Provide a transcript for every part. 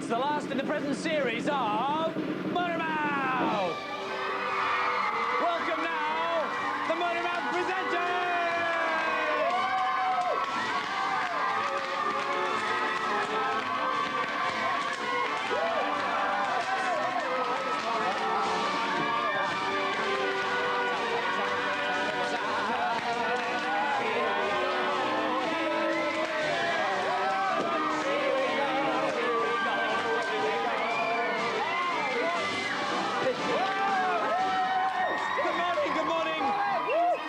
It's the last in the present series of Motormouth! Welcome now, the Motormouth presenters!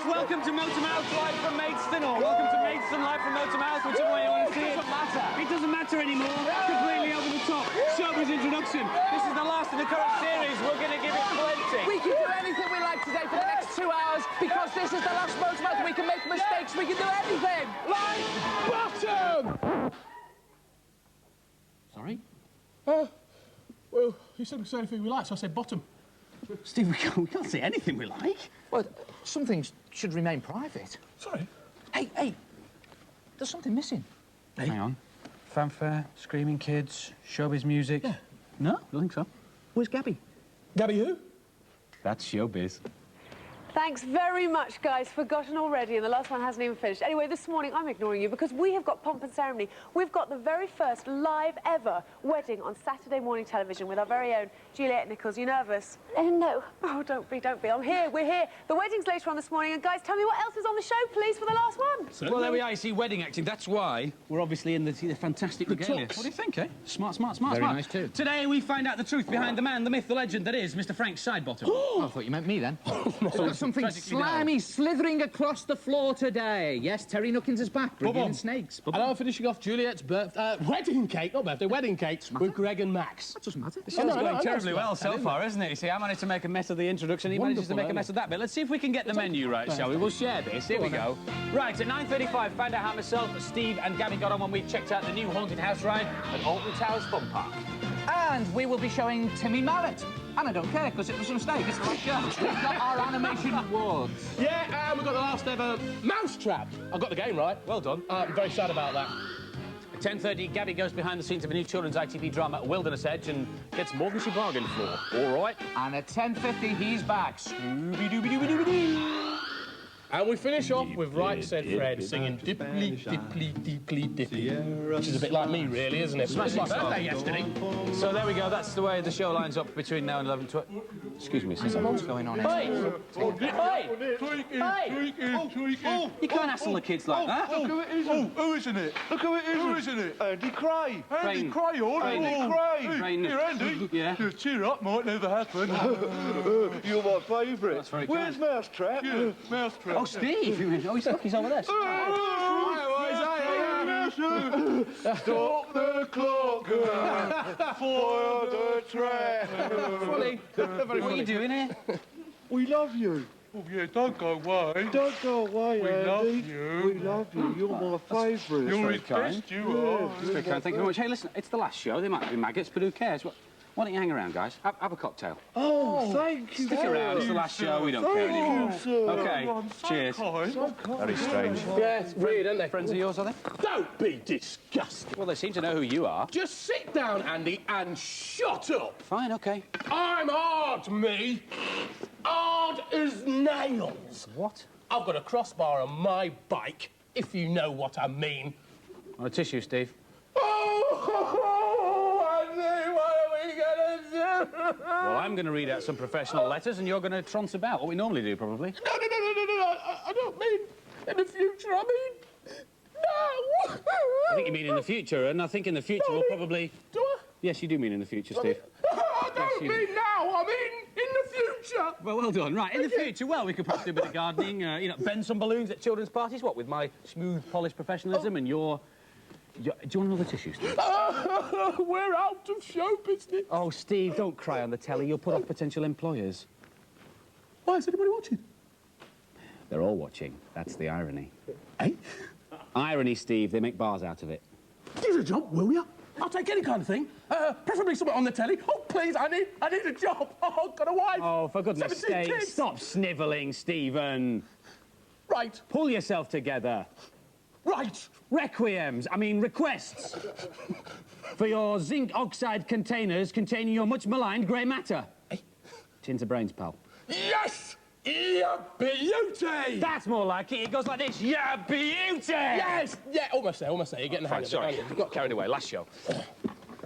Welcome to Motormouth live from Maidstone, or welcome to Maidstone live from Motormouth, whichever way you want to see it. It doesn't matter. It doesn't matter anymore. Completely over the top. Showbiz introduction. This is the last of the current series. We're going to give it plenty. We can do anything we like today for the next 2 hours because this is the last Motormouth. We can make mistakes. We can do anything. Like bottom. Sorry? Well, you said we could say anything we like, so I said bottom. Steve, we can't say anything we like. Well, some things should remain private. Sorry? Hey, there's something missing. Hey. Hang on. Fanfare, screaming kids, showbiz music. Yeah. No, I don't think so. Where's Gabby? Gabby who? That's showbiz. Thanks very much, guys. Forgotten already, and the last one hasn't even finished. Anyway, this morning I'm ignoring you because we have got pomp and ceremony. We've got the very first live ever wedding on Saturday morning television with our very own Juliet Nichols. You nervous? No. Oh, don't be. I'm here. We're here. The wedding's later on this morning, and guys, tell me what else is on the show, please, for the last one. Well, there we are. You see, wedding acting. That's why we're obviously in the fantastic regalia. tux. What do you think, eh? Smart. Very nice too. Today we find out the truth behind the man, the myth, the legend that is Mr. Frank Sidebottom. Oh, I thought you meant me then. There's something Tragically slimy slithering across the floor today. Yes, Terry Nuckins is back, bringing Bob-on. in snakes. And I'm finishing off Juliet's wedding cake, not birthday, wedding cake with Greg and Max. That doesn't matter. The show's going terribly well so far, isn't it? You see, I managed to make a mess of the introduction. He manages to make a mess of that bit. Let's see if we can get the menu right, shall we? We'll share this. Here we go. Right, at 9:35, find out how myself, Steve and Gabby got on when we checked out the new haunted house ride at Alton Towers Fun Park. And we will be showing Timmy Mallet. And I don't care, because it was a mistake. It's the last show. We've got our animation awards. Yeah, and we've got the last ever Mousetrap. I got the game right. Well done. I'm very sad about that. At 10:30, Gabby goes behind the scenes of a new children's ITV drama, Wilderness Edge, and gets more than she bargained for. All right. And at 10:50, he's back. Scooby-Dooby-Dooby-Dooby-Doo. And we finish off with Right Said Fred singing Dipply, Dipply, Dipply, Dippy. Which is a bit like me, really, isn't it? It was my birthday yesterday. So there we go. That's the way the show lines up between now and 11:20. Excuse me, sister. What's going on? Hey! You can't hassle the kids like that. Look who it is. Who isn't it? Look who it is. Who isn't it? Andy Cray. Andy Cray, all right. Andy Cray. Here, Andy. Yeah. Just cheer up, might never happen. You're my favourite. That's very Where's kind. Mousetrap? Yeah, Mousetrap. Oh, Steve! He's over there. Stop the clock for the track. Funny. What are you doing here? We love you. Oh, yeah, don't go away. Don't go away, We Andy. love you. We love you. You're my favourite. You're his best, you are. That's very kind. Thank you very much. Hey, listen, it's the last show. There might be maggots, but who cares? Why don't you hang around, guys? Have a cocktail. Oh, thank you. Stick around. It's the last show. We don't care anymore. Thank you, sir. Okay. So Cheers. kind. Very strange. Yeah, it's weird, isn't it? Friends of yours, are they? Don't be disgusting. Well, they seem to know who you are. Just sit down, Andy, and shut up. Fine, okay. I'm hard, me. Hard as nails. What? I've got a crossbar on my bike, if you know what I mean. On a tissue, Steve. Oh, Andy, what are we going to do? Well, I'm going to read out some professional letters, and you're going to trance about, what we normally do, probably. No. I don't mean in the future. I mean, no. I think you mean in the future, and I think in the future we'll probably... Do I? Yes, you do mean in the future, Steve. I don't Yes, you do. mean now. I mean in the future. Well done. Right, in the future, well, we could perhaps do a bit of gardening, bend some balloons at children's parties, what, with my smooth, polished professionalism and your... Do you want another tissue, Steve? We're out of show business. Oh, Steve, don't cry on the telly. You'll put off potential employers. Why is anybody watching? They're all watching. That's the irony. Eh? Irony, Steve. They make bars out of it. Give us a job, will you? I'll take any kind of thing. Preferably something on the telly. Oh, please, I need a job. Oh, I've got a wife. Oh, for goodness 17 sake, kids. stop snivelling, Stephen. Right. Pull yourself together. Right. Requiems, I mean requests. For your zinc oxide containers containing your much maligned grey matter. Tins of brains, pal. Yes! Yeah, beauty! That's more like it. It goes like this. Yeah, beauty! Yes! Yeah, almost there. You're getting the hang of it. Sorry, you got carried away. Last show.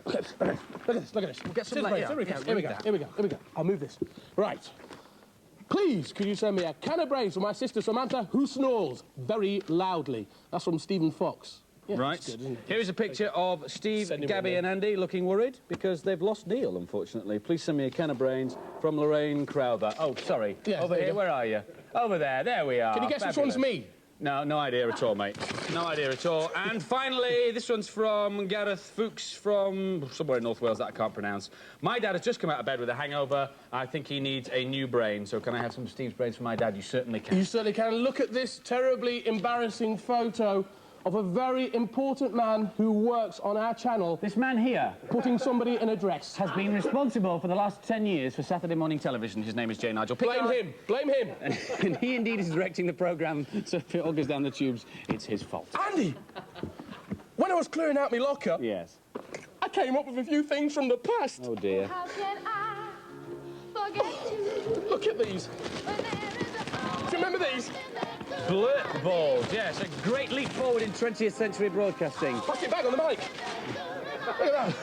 Look at this. We'll get some later. Here we go. I'll move this. Right. Please, could you send me a can of brains for my sister Samantha, who snores very loudly? That's from Stephen Fox. Yeah, right. Good, isn't it? Here's a picture of Steve, Gabby and Andy looking worried because they've lost Neil, unfortunately. Please send me a can of brains from Lorraine Crowther. Oh, sorry. Yeah, over here. Where are you? Over there. There we are. Can you guess which one's me? No, no idea at all, mate. No idea at all. And finally, this one's from Gareth Fuchs from somewhere in North Wales that I can't pronounce. My dad has just come out of bed with a hangover. I think he needs a new brain. So can I have some of Steve's brains for my dad? You certainly can. You certainly can. Look at this terribly embarrassing photo of a very important man who works on our channel. This man here, putting somebody in a dress, has been responsible for the last 10 years for Saturday morning television. His name is Jay Nigel. Blame him. And he indeed is directing the programme, so if it all goes down the tubes, it's his fault. Andy, when I was clearing out my locker, yes, I came up with a few things from the past. Oh dear. How can I forget you? Look at these. Do you remember these? Blurt balls, yes, a great leap forward in 20th century broadcasting. Plastic bag on the mic. Look at that.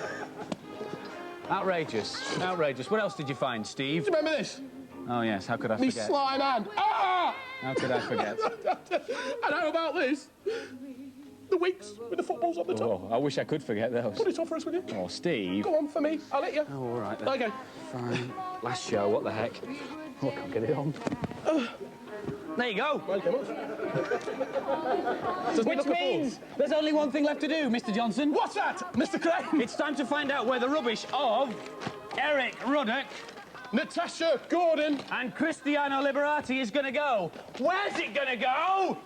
Outrageous, outrageous. What else did you find, Steve? Do you remember this? Oh yes, how could I Me forget? slime hand. Ah! How could I forget? And how about this? The wigs with the footballs on the top. Oh, I wish I could forget those. Put it on for us, will you? Oh, Steve. Go on for me. I'll let you. Oh, all right then. Okay. Fine. Last show, what the heck? Oh, I can't get it on. There you go. Which means there's only one thing left to do, Mr. Johnson. What's that, Mr. Crane? It's time to find out where the rubbish of Eric Ruddock, Natasha Gordon and Cristiano Liberati is going to go. Where's it going to go?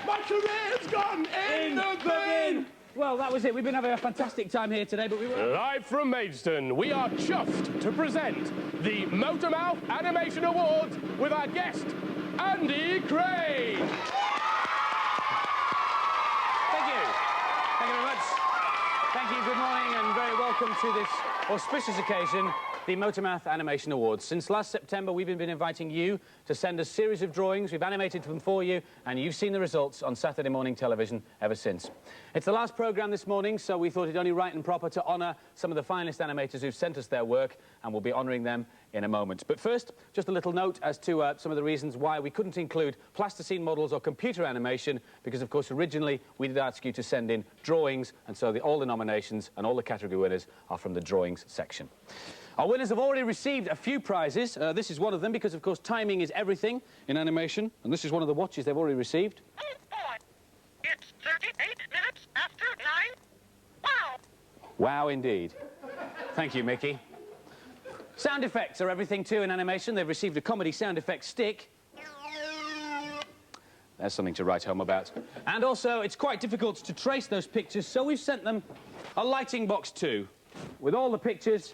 My career's gone in the bin! Well, that was it. We've been having a fantastic time here today, but we were... Live from Maidstone, we are chuffed to present the Motormouth Animation Awards with our guest, Andy Crane. Thank you. Thank you very much. Thank you. Good morning and very welcome to this auspicious occasion, the Motormouth Animation Awards. Since last September, we've been inviting you to send a series of drawings. We've animated them for you, and you've seen the results on Saturday morning television ever since. It's the last programme this morning, so we thought it only right and proper to honour some of the finest animators who've sent us their work, and we'll be honouring them in a moment. But first, just a little note as to some of the reasons why we couldn't include plasticine models or computer animation, because, of course, originally we did ask you to send in drawings, and so all the nominations and all the category winners are from the drawings section. Our winners have already received a few prizes. This is one of them because, of course, timing is everything in animation. And this is one of the watches they've already received. It's 38 minutes after 9. Wow! Wow, indeed. Thank you, Mickey. Sound effects are everything, too, in animation. They've received a comedy sound effect stick. There's something to write home about. And also, it's quite difficult to trace those pictures, so we've sent them a lighting box, too, with all the pictures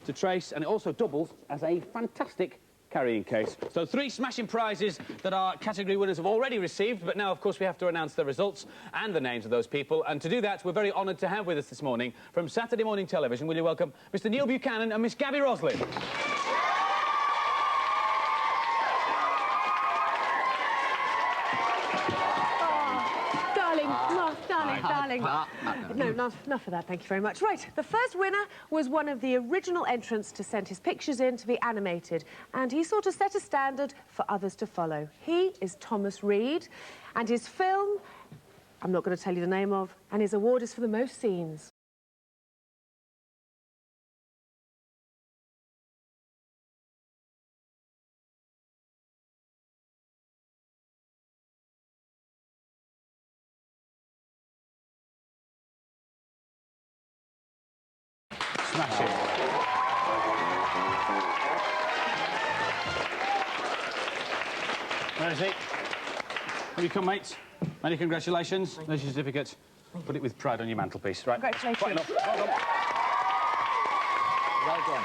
to trace, and it also doubles as a fantastic carrying case. So 3 smashing prizes that our category winners have already received, but now, of course, we have to announce the results and the names of those people. And to do that, we're very honoured to have with us this morning from Saturday morning television. Will you welcome Mr. Neil Buchanan and Miss Gabby Roslin? Darling. No, enough of that, thank you very much. Right, the first winner was one of the original entrants to send his pictures in to be animated, and he sort of set a standard for others to follow. He is Thomas Reed, and his film, I'm not going to tell you the name of, and his award is for the most scenes. Smashing. Where is he? Here you come, mates. Many congratulations. There's your certificate. Put it with pride on your mantelpiece. Right. Congratulations. Quite enough. Well done. Well done.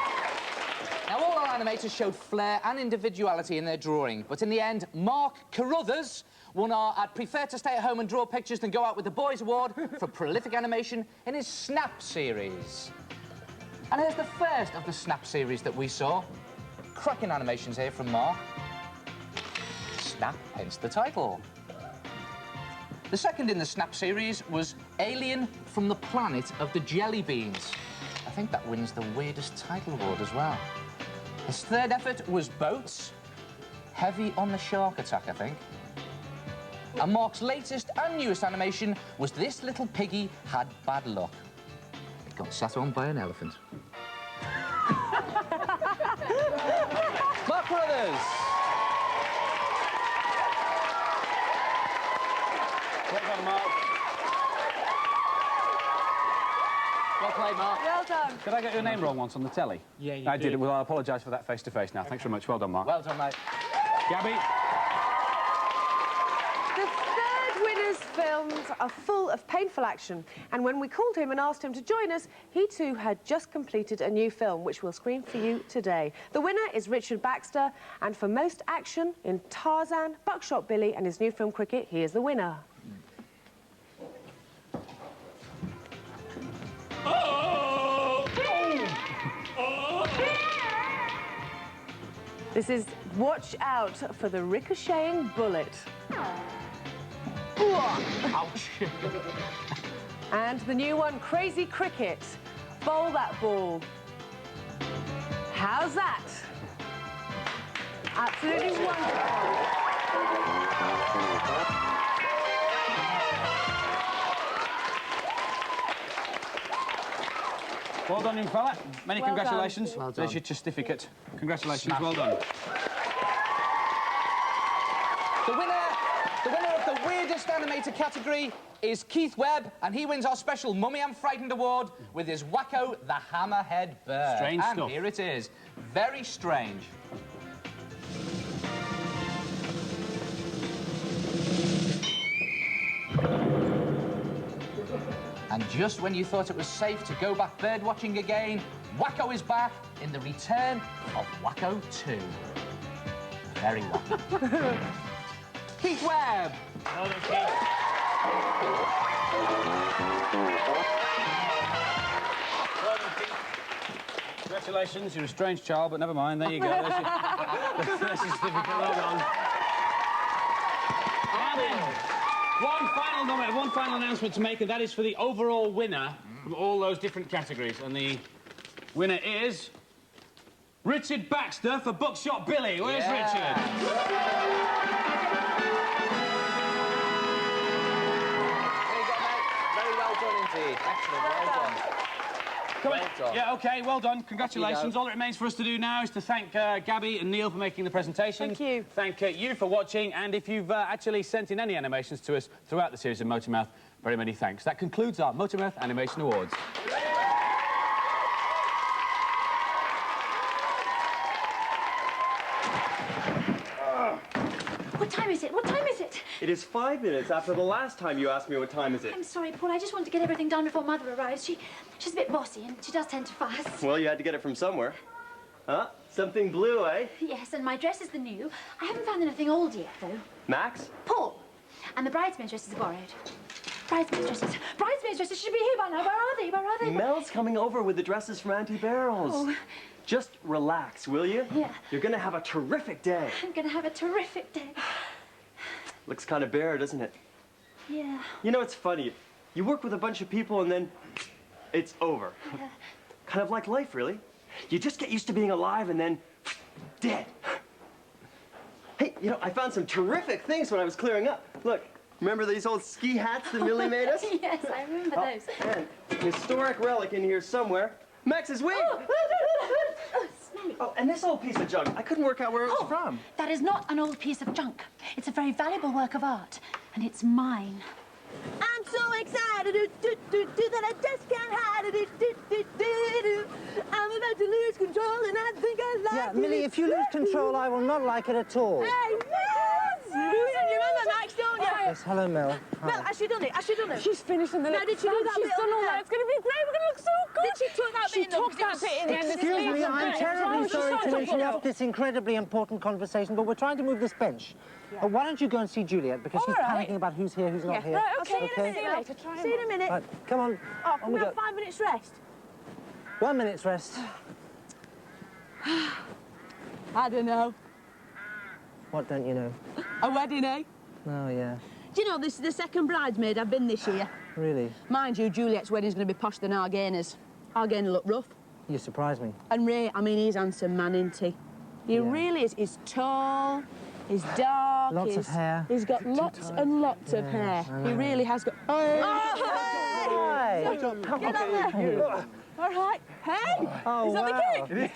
Now, all our animators showed flair and individuality in their drawing, but in the end, Mark Carruthers won our I'd prefer to stay at home and draw pictures than go out with the boys award for prolific animation in his Snap series. And here's the first of the Snap series that we saw. Cracking animations here from Mark. Snap, hence the title. The second in the Snap series was Alien from the Planet of the Jelly Beans. I think that wins the weirdest title award as well. His third effort was Boats. Heavy on the shark attack, I think. And Mark's latest and newest animation was This Little Piggy Had Bad Luck. It got sat on by an elephant. Mark Brothers! Well done, Mark. Well played, Mark. Well done. Did I get your name wrong once on the telly? Yeah, you I did. Well, I apologise for that face-to-face now. Thanks very much. Well done, Mark. Well done, mate. Gabby? The third winner's films are full of painful action, and when we called him and asked him to join us, he too had just completed a new film, which we'll screen for you today. The winner is Richard Baxter, and for most action in Tarzan, Buckshot Billy, and his new film Cricket, he is the winner. This is Watch Out for the Ricocheting Bullet. Ouch. And the new one, Crazy Cricket. Bowl that ball. How's that? Absolutely wonderful. Well done, young fella. Many Well congratulations. done. Well There's done. your certificate. Congratulations. Smash. Well done. The winner of the weirdest animator category is Keith Webb, and he wins our special Mummy I'm Frightened award with his Wacko the Hammerhead Bird. Strange and stuff. Here it is. Very strange. And just when you thought it was safe to go back bird watching again, Wacko is back in the return of Wacko 2. Very wacky. Keith Webb! Well done, Keith. Well done, Keith. Congratulations. You're a strange child, but never mind. There you go. There's your, there's your certificate. Well done. And then, one final announcement to make, and that is for the overall winner of all those different categories. And the winner is Richard Baxter for Buckshot Billy. Where's Richard? There you go, mate. Very well done indeed. Excellent, well done. Come on. Well done. Yeah, OK, well done. Congratulations. All that remains for us to do now is to thank Gabby and Neil for making the presentation. Thank you. Thank you for watching. And if you've actually sent in any animations to us throughout the series of Motormouth, very many thanks. That concludes our Motormouth Animation Awards. What time is it? What time is it? It is 5 minutes after the last time you asked me what time is it. I'm sorry, Paul. I just want to get everything done before Mother arrives. She's a bit bossy, and she does tend to fuss. Well, you had to get it from somewhere. Huh? Something blue, eh? Yes, and my dress is the new. I haven't found anything old yet, though. Max? Paul. And the bridesmaids' dresses are borrowed. Bridesmaids' dresses. Bridesmaids' dresses should be here by now. Where are they? Where are they? Mel's coming over with the dresses from Auntie Barrel's. Oh. Just relax, will you? Yeah. You're gonna have a terrific day. I'm gonna have a terrific day. Looks kind of bare, doesn't it? Yeah. You know, it's funny. You work with a bunch of people and then it's over. Yeah. Kind of like life, really. You just get used to being alive and then dead. Hey, you know, I found some terrific things when I was clearing up. Look, remember these old ski hats that Millie made us? Yes, I remember those. And a historic relic in here somewhere. Max's wig! Oh, smelly. Oh, and this old piece of junk. I couldn't work out where it was from. That is not an old piece of junk. It's a very valuable work of art, and it's mine. I'm so excited, that I just can't hide it. I'm about to lose control, and I think I like it. Yeah, Millie, if you lose control, I will not like it at all. Hey, Mills! Yes, hello, Mel. Mel, has she done it? Has she done it? She's finished in the Now, did she do that She's bit done on all there? that. It's going to be great. We're going to look so good. Did she tuck that bit in? She took that bit in the end. Excuse me, I'm terribly sorry to interrupt this incredibly important conversation, but we're trying to move this bench. Why don't you go and see Juliet, because she's panicking about who's here, who's not here. Right, okay. See you later. See you in a minute. Right, come on. Oh, on can we we go. have 5 minutes rest? 1 minute's rest. I don't know. What don't you know? A wedding, eh? Oh, yeah. Do you know, this is the second bridesmaid I've been this year. Really? Mind you, Juliet's wedding's going to be posh than Argaina's. Argaina look rough. You surprise me. And Ray, I mean, he's handsome man, isn't he? He really is. He's tall, he's dark. Lots of hair. He's got lots and lots of hair. He really has got... Hey! Oh, hey! Get on there. All right. Hey! Oh, is that wow. the cake?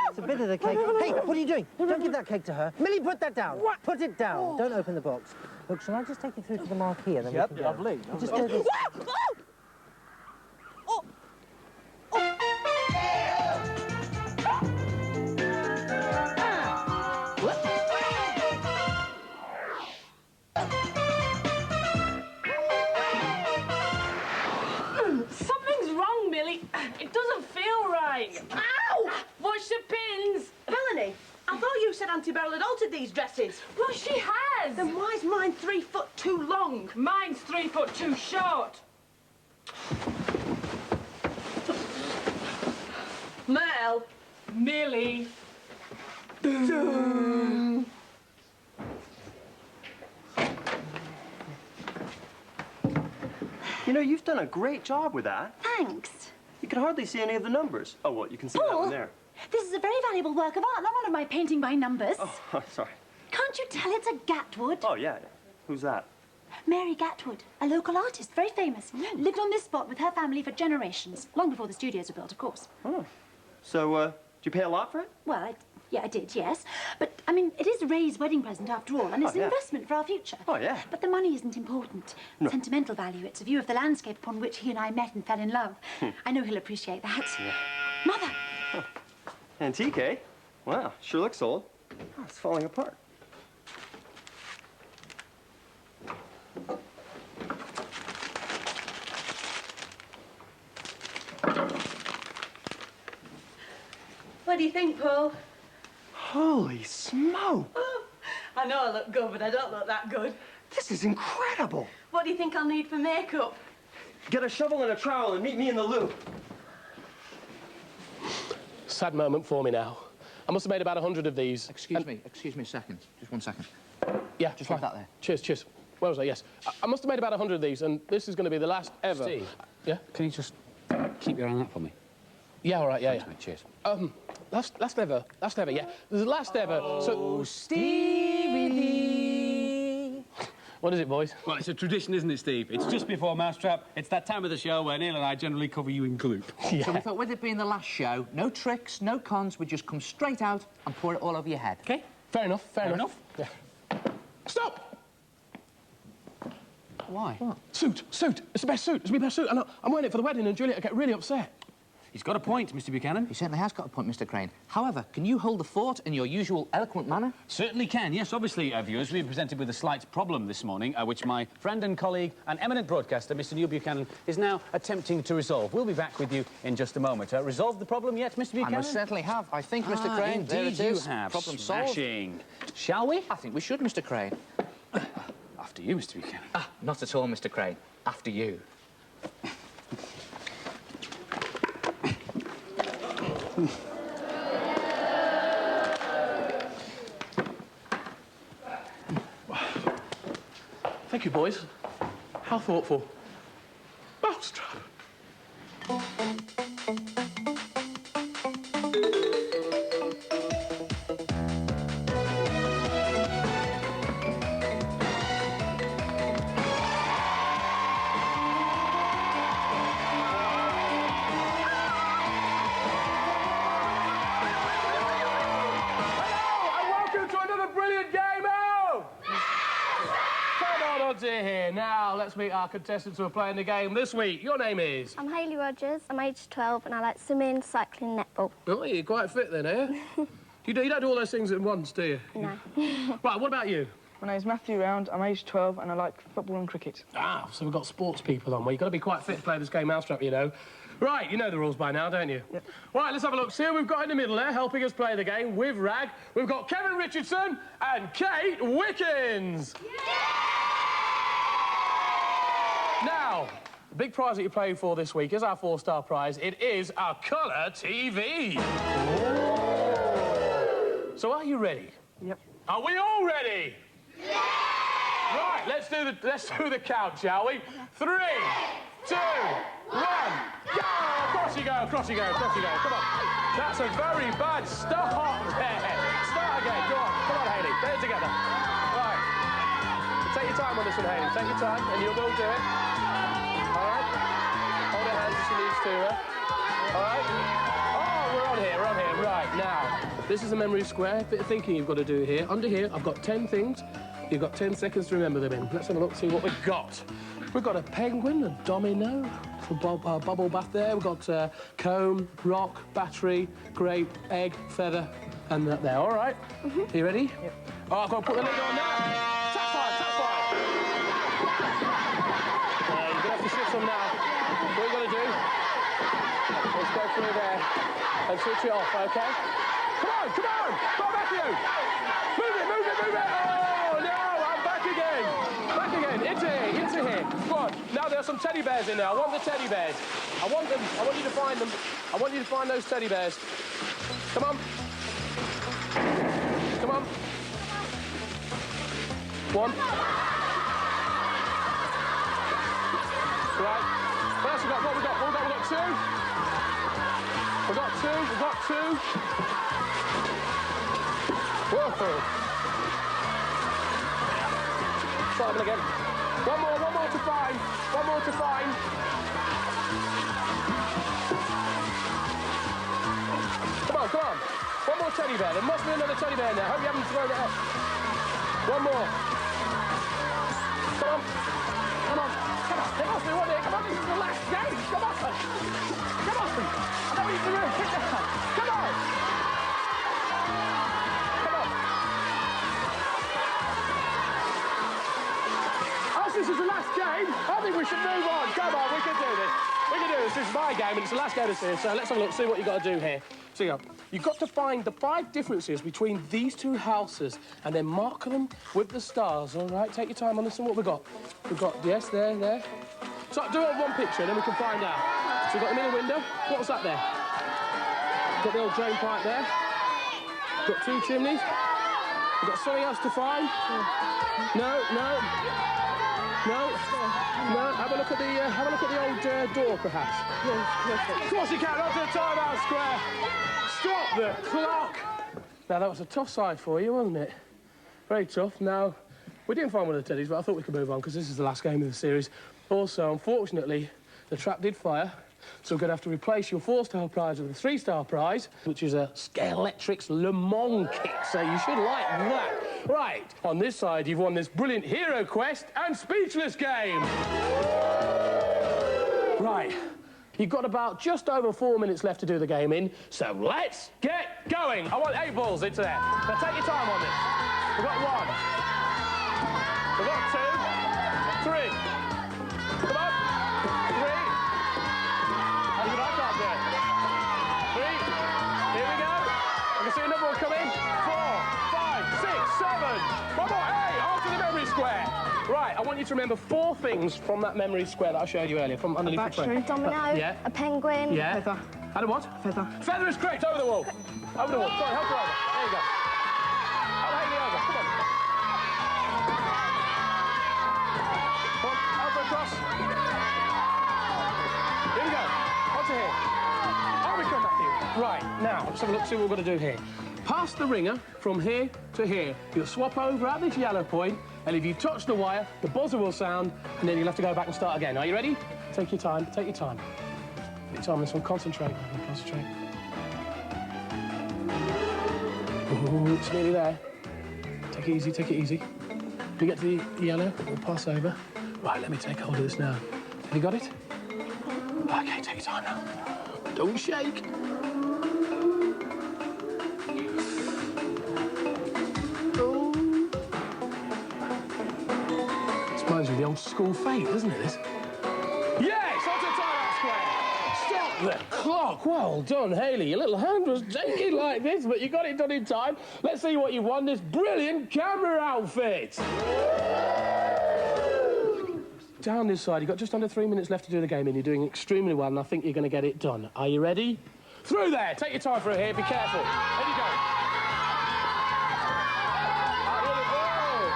It's a bit of the cake. Hey, what are you doing? Don't give that cake to her. Millie, put that down. What? Put it down. Don't open the box. Look, shall I just take you through to the marquee and then we can go? Lovely. Just go this. Oh. Something's wrong, Millie. It doesn't feel right. Ow! Watch the pins. Melanie, I thought you said Auntie Beryl had altered these dresses. Well, she has. Then why's mine 3 foot too long? Mine's 3 foot too short. Mel. Millie. You know, you've done a great job with that. Thanks. You can hardly see any of the numbers. Oh, well, you can see that Paul, one there. this is a very valuable work of art, not one of my painting by numbers. Oh, sorry. Can't you tell it's a Gatwood? Oh, yeah. Who's that? Mary Gatwood, a local artist, very famous. Lived on this spot with her family for generations, long before the studios were built, of course. Oh. So, did you pay a lot for it? Well, I did, yes. But, I mean, it is Ray's wedding present after all, and it's Oh, yeah. an investment for our future. Oh, yeah. But the money isn't important. No. Sentimental value. It's a view of the landscape upon which he and I met and fell in love. I know he'll appreciate that. Yeah. Mother! Antique, eh? Wow, sure looks old. Oh, it's falling apart. What do you think, Paul? Holy smoke! Oh, I know I look good, but I don't look that good. This is incredible! What do you think I'll need for makeup? Get a shovel and a trowel and meet me in the loop. Sad moment for me now. I must have made about 100 of these. Excuse me a second. Just 1 second. Yeah, Just like that there. Cheers. Where was I? Yes. I must have made about 100 of these, and this is going to be the last ever. Steve. Yeah? Can you just keep your eye on that for me? Yeah, all right, yeah. Thanks, mate. Cheers. Last ever, yeah. This is the last ever, so... Stevie! What is it, boys? Well, it's a tradition, isn't it, Steve? It's just before Mousetrap. It's that time of the show where Neil and I generally cover you in gloop. Yeah. So we thought, with it being the last show, no tricks, no cons, we'd just come straight out and pour it all over your head. Okay, fair enough. enough. Yeah. Stop! Why? What? Suit. It's the best suit. It's my best suit. And I'm wearing it for the wedding, and Juliet will get really upset. He's got a point, Mr. Buchanan. He certainly has got a point, Mr. Crane. However, can you hold the fort in your usual eloquent manner? Certainly can. Yes, obviously, viewers, we've presented with a slight problem this morning, which my friend and colleague and eminent broadcaster, Mr. Neil Buchanan, is now attempting to resolve. We'll be back with you in just a moment. Resolved the problem yet, Mr. Buchanan? I most certainly have. I think, Mr. Crane, there it Indeed is. you have. Problem solved. Smashing. Shall we? I think we should, Mr. Crane. After you, Mr. Buchanan. Not at all, Mr. Crane. After you. Thank you, boys. How thoughtful. Mousetrap. Here. Now, let's meet our contestants who are playing the game this week. Your name is? I'm Hayley Rogers. I'm aged 12 and I like swimming, cycling, netball. Oh, you're quite fit then, eh? You don't do all those things at once, do you? No. Right, what about you? My name's Matthew Round, I'm aged 12 and I like football and cricket. Ah, so we've got sports people on. Well, you've got to be quite fit to play this game Mousetrap, you know. Right, you know the rules by now, don't you? Yep. Right, let's have a look. See who we've got in the middle there, helping us play the game with Rag. We've got Kevin Richardson and Kate Wickens. Yeah! Now, the big prize that you're playing for this week is our 4-star prize. It is a colour TV. Oh. So are you ready? Yep. Are we all ready? Yeah! Right, let's do the count, shall we? 3, 2, 1, go! Across you go, across you go, across you go. Come on. That's a very bad start there. Start again. Go on. Come on, Hayley. Get it together. Right. Take your time on this one, Hayley. Take your time, and you'll do it. All right. Hold her hands if she needs to. All right. Oh, we're on here. We're on here. Right now, this is a memory square. Bit of thinking you've got to do here. Under here, I've got 10 things. You've got 10 seconds to remember them in. Let's have a look, see what we've got. We've got a penguin, a domino, a bubble bath there. We've got comb, rock, battery, grape, egg, feather, and that there. All right? Mm-hmm. Are you ready? Yep. Oh, I've got to put the lid on now. Tap fire, tap fire. You're going to have to shift some now. What are you going to do? Let's go through there and switch it off, OK? Come on, come on! Go back to you! Move it, move it, move it! Oh, no, I'm back again! Back again, into here, into here. Go on. Now there are some teddy bears in there. I want the teddy bears. I want them. I want you to find them. I want you to find those teddy bears. Come on. Come on. One. Right. First we've got what we got. What we got? We got 2. We got 2. We got 2. Whoa. Start them again. One more to find. One more to find. Come on, come on. One more teddy bear. There must be another teddy bear in there. Hope you haven't thrown it up. One more. Come on. Come on. Come on. There must be one there. Come on, this is the last game. Come on. Come on. I know you can do it. Come on. This is the last game. I think we should move on. Come on, we can do this. We can do this. This is my game, and it's the last game of the series. So let's have a look, see what you've got to do here. So you've got to find the 5 differences between these 2 houses, and then mark them with the stars. All right, take your time on this one. What we've got? We've got, yes, there. So do it on one picture, and then we can find out. So we've got the middle window. What was that there? Got the old drain pipe there. Got 2 chimneys. We've got something else to find. No. Have a look at the old door, perhaps. Of course you can. Onto the timeout square. Stop the clock. Now that was a tough side for you, wasn't it? Very tough. Now we didn't find one of the teddies, but I thought we could move on because this is the last game of the series. Also, unfortunately, the trap did fire, so we're going to have to replace your 4-star prize with a 3-star prize, which is a Scalextrics Le Mans kit. So you should like that. Right, on this side, you've won this brilliant Hero Quest and Speechless game. Right, you've got about just over 4 minutes left to do the game in, so let's get going. I want 8 balls into there. Now take your time on this. We've got 1. We've got 2. 3. Come on. 3. How good I can't do it. 3. Here we go. I can see another one come in. 4, 5, 6, 7. One more. Hey, onto the memory square. Right, I want you to remember 4 things from that memory square that I showed you earlier, from underneath the frame. A domino, a penguin. Yeah. Feather. And a what? Feather. Feather is correct. Over the wall. Over the wall. Sorry, help her over. There you go. Help Hayley over. Come on. Come on, help her across. Here we go. Onto here. Oh, we come back to you. Right, now, let's have a look, see what we're going to do here. Pass the ringer from here to here. You'll swap over at this yellow point, and if you touch the wire, the buzzer will sound, and then you'll have to go back and start again. Are you ready? Take your time, take your time. Take your time on this one, concentrate, concentrate. Ooh, it's nearly there. Take it easy, take it easy. If you get to the yellow, we'll pass over. Right, let me take hold of this now. Have you got it? Okay, take your time now. Don't shake. Reminds me of the old school fete, doesn't it, this? Yes, onto the timeout square. Stop the clock. Well done, Hayley. Your little hand was shaking like this, but you got it done in time. Let's see what you've won, this brilliant camera outfit. Down this side, you've got just under 3 minutes left to do the game, and you're doing extremely well, and I think you're going to get it done. Are you ready? Through there. Take your time through here. Be careful. There you go.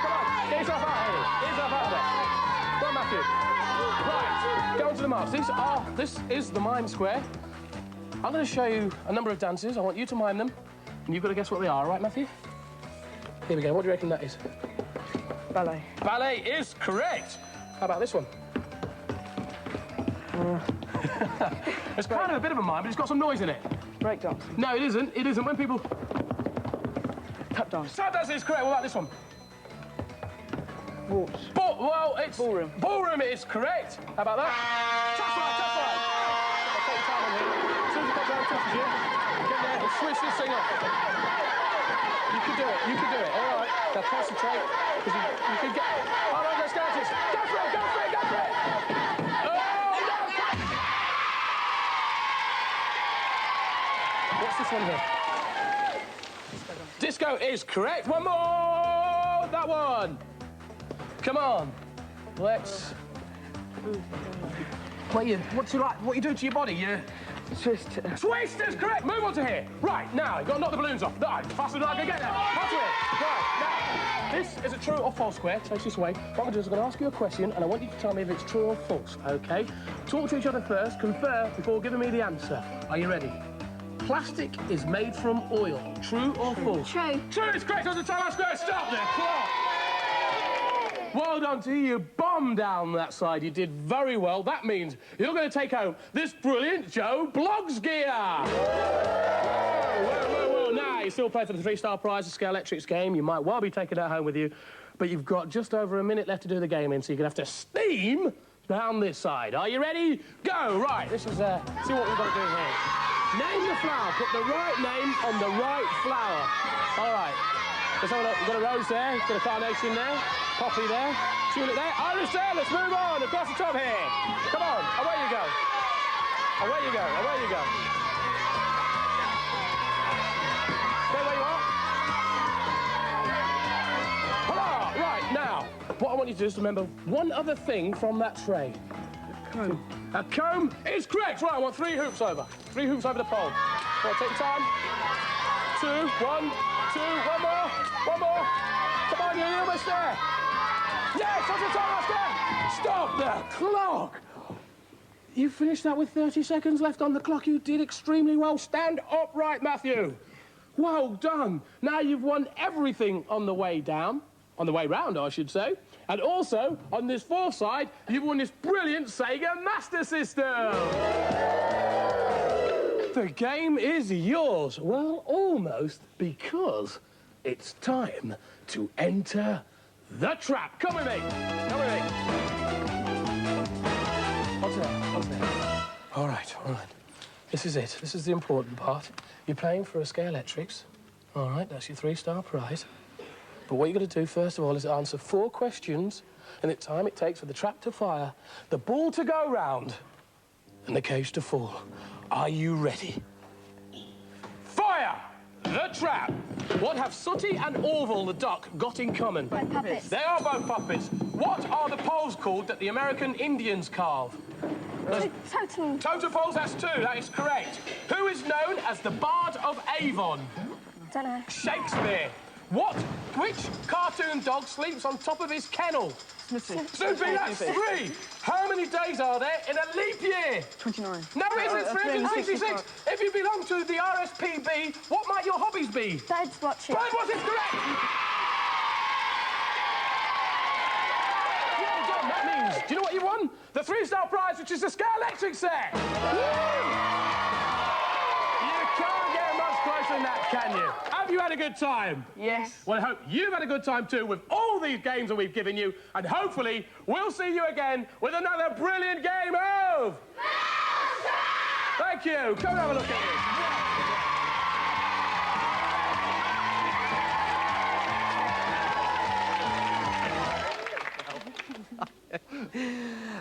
Come on. Get yourself out, Hayley. Get yourself out there. Go on, Matthew. Right. Go on to the marks. This is the mime square. I'm going to show you a number of dances. I want you to mime them, and you've got to guess what they are. All right, Matthew? Here we go. What do you reckon that is? Ballet. Ballet is correct. How about this one? It's kind of a bit of a mime, but it's got some noise in it. Breakdance. No, it isn't. It isn't. When people... Tap dance. Tap dance is correct. What about this one? Waltz. Well, it's... Ballroom. Ballroom is correct. How about that? Tough right, tough right. I'll take your time on here. As soon as it comes around tough as you, get there and switch this thing up. You can do it. You can do it. All right. Now concentrate, because you can get... All right, let's go at this. Go for it, go for it, go for it. What's this one here? Disco is correct. One more! That one! Come on. Let's... What you do to your body? You... Twist. Twist is correct! Move on to here. Right, now, you've got to knock the balloons off. Right, faster than I can get there. On to it. Right, now, this is a true or false square. Take this away. What I'm going to do is I'm going to ask you a question, and I want you to tell me if it's true or false, OK? Talk to each other first, confer before giving me the answer. Are you ready? Plastic is made from oil. True or false? True. True is correct. On the timeout square. Stop there. Clock. Well done to you. You bombed down that side. You did very well. That means you're going to take home this brilliant Joe Bloggs gear. Whoa. Now, you still play for the 3-star prize, the Scale Electrics game. You might well be taking that home with you, but you've got just over a minute left to do the game in, so you're going to have to steam down this side. Are you ready? Go. Right, this is, see what we've got to do here. Name the flower. Put the right name on the right flower. All right. Let's have a look. We've got a rose there. Got a carnation there. Poppy there. Tulip there. Iris there. Let's move on. Across the top here. Come on. Away you go. Away you go. Away you go. Stay where you are. Hurrah! Right, now, what I want you to do is remember one other thing from that tray. Comb. A comb is correct. Right, I want 3 hoops over. 3 hoops over the pole. Right, take your time. 2, 1, 2, 1 more. 1 more. Come on, you're almost there. Yes, on the time, there. Stop the clock. You finished that with 30 seconds left on the clock. You did extremely well. Stand upright, Matthew. Well done. Now you've won everything on the way down. On the way round, I should say. And also, on this 4th side, you've won this brilliant Sega Master System. The game is yours. Well, almost, because it's time to enter the trap. Come with me. Come with me. What's there? What's there? All right, all right. This is it. This is the important part. You're playing for a Scale Electrics. All right, that's your 3-star prize. But what you've got to do, first of all, is answer 4 questions in the time it takes for the trap to fire, the ball to go round, and the cage to fall. Are you ready? Fire! The trap. What have Sooty and Orville the duck got in common? Puppets. They are both puppets. What are the poles called that the American Indians carve? Totem. Totem poles, that's 2. That is correct. Who is known as the Bard of Avon? Don't know. Shakespeare. Which cartoon dog sleeps on top of his kennel? Snoopy. Snoopy, that's 3. How many days are there in a leap year? 29. No, it isn't. 366. If you belong to the RSPB, what might your hobbies be? Birds watching. Bird watching is correct. Well done. That means, do you know what you won? The 3-star prize, which is the Scale Electric set. You can't get much closer than that, can you? Have you had a good time? Yes. Well, I hope you've had a good time too with all these games that we've given you, and hopefully we'll see you again with another brilliant game of... Thank you. Come and have a look at this.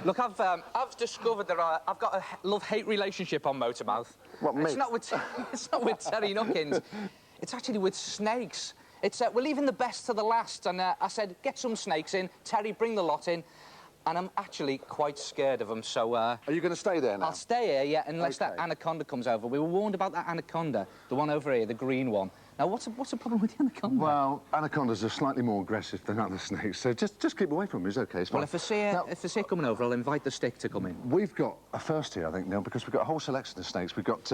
Look, I've discovered that I've got a love-hate relationship on Motormouth. What, me? It's not with Terry Nuckins. It's actually with snakes. It's we're leaving the best to the last, and I said, get some snakes in. Terry, bring the lot in. And I'm actually quite scared of them, so... Are you going to stay there now? I'll stay here, yeah, unless that anaconda comes over. We were warned about that anaconda, the one over here, the green one. Now, what's the problem with the anaconda? Well, anacondas are slightly more aggressive than other snakes, so just keep away from them. It's OK, it's fine. Well, if I see it coming over, I'll invite the stick to come in. We've got a first here, I think, Neil, because we've got a whole selection of snakes. We've got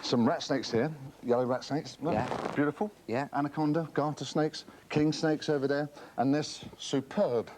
some rat snakes here, yellow rat snakes. Look, yeah. Beautiful. Yeah. Anaconda, garter snakes, king snakes over there, and this superb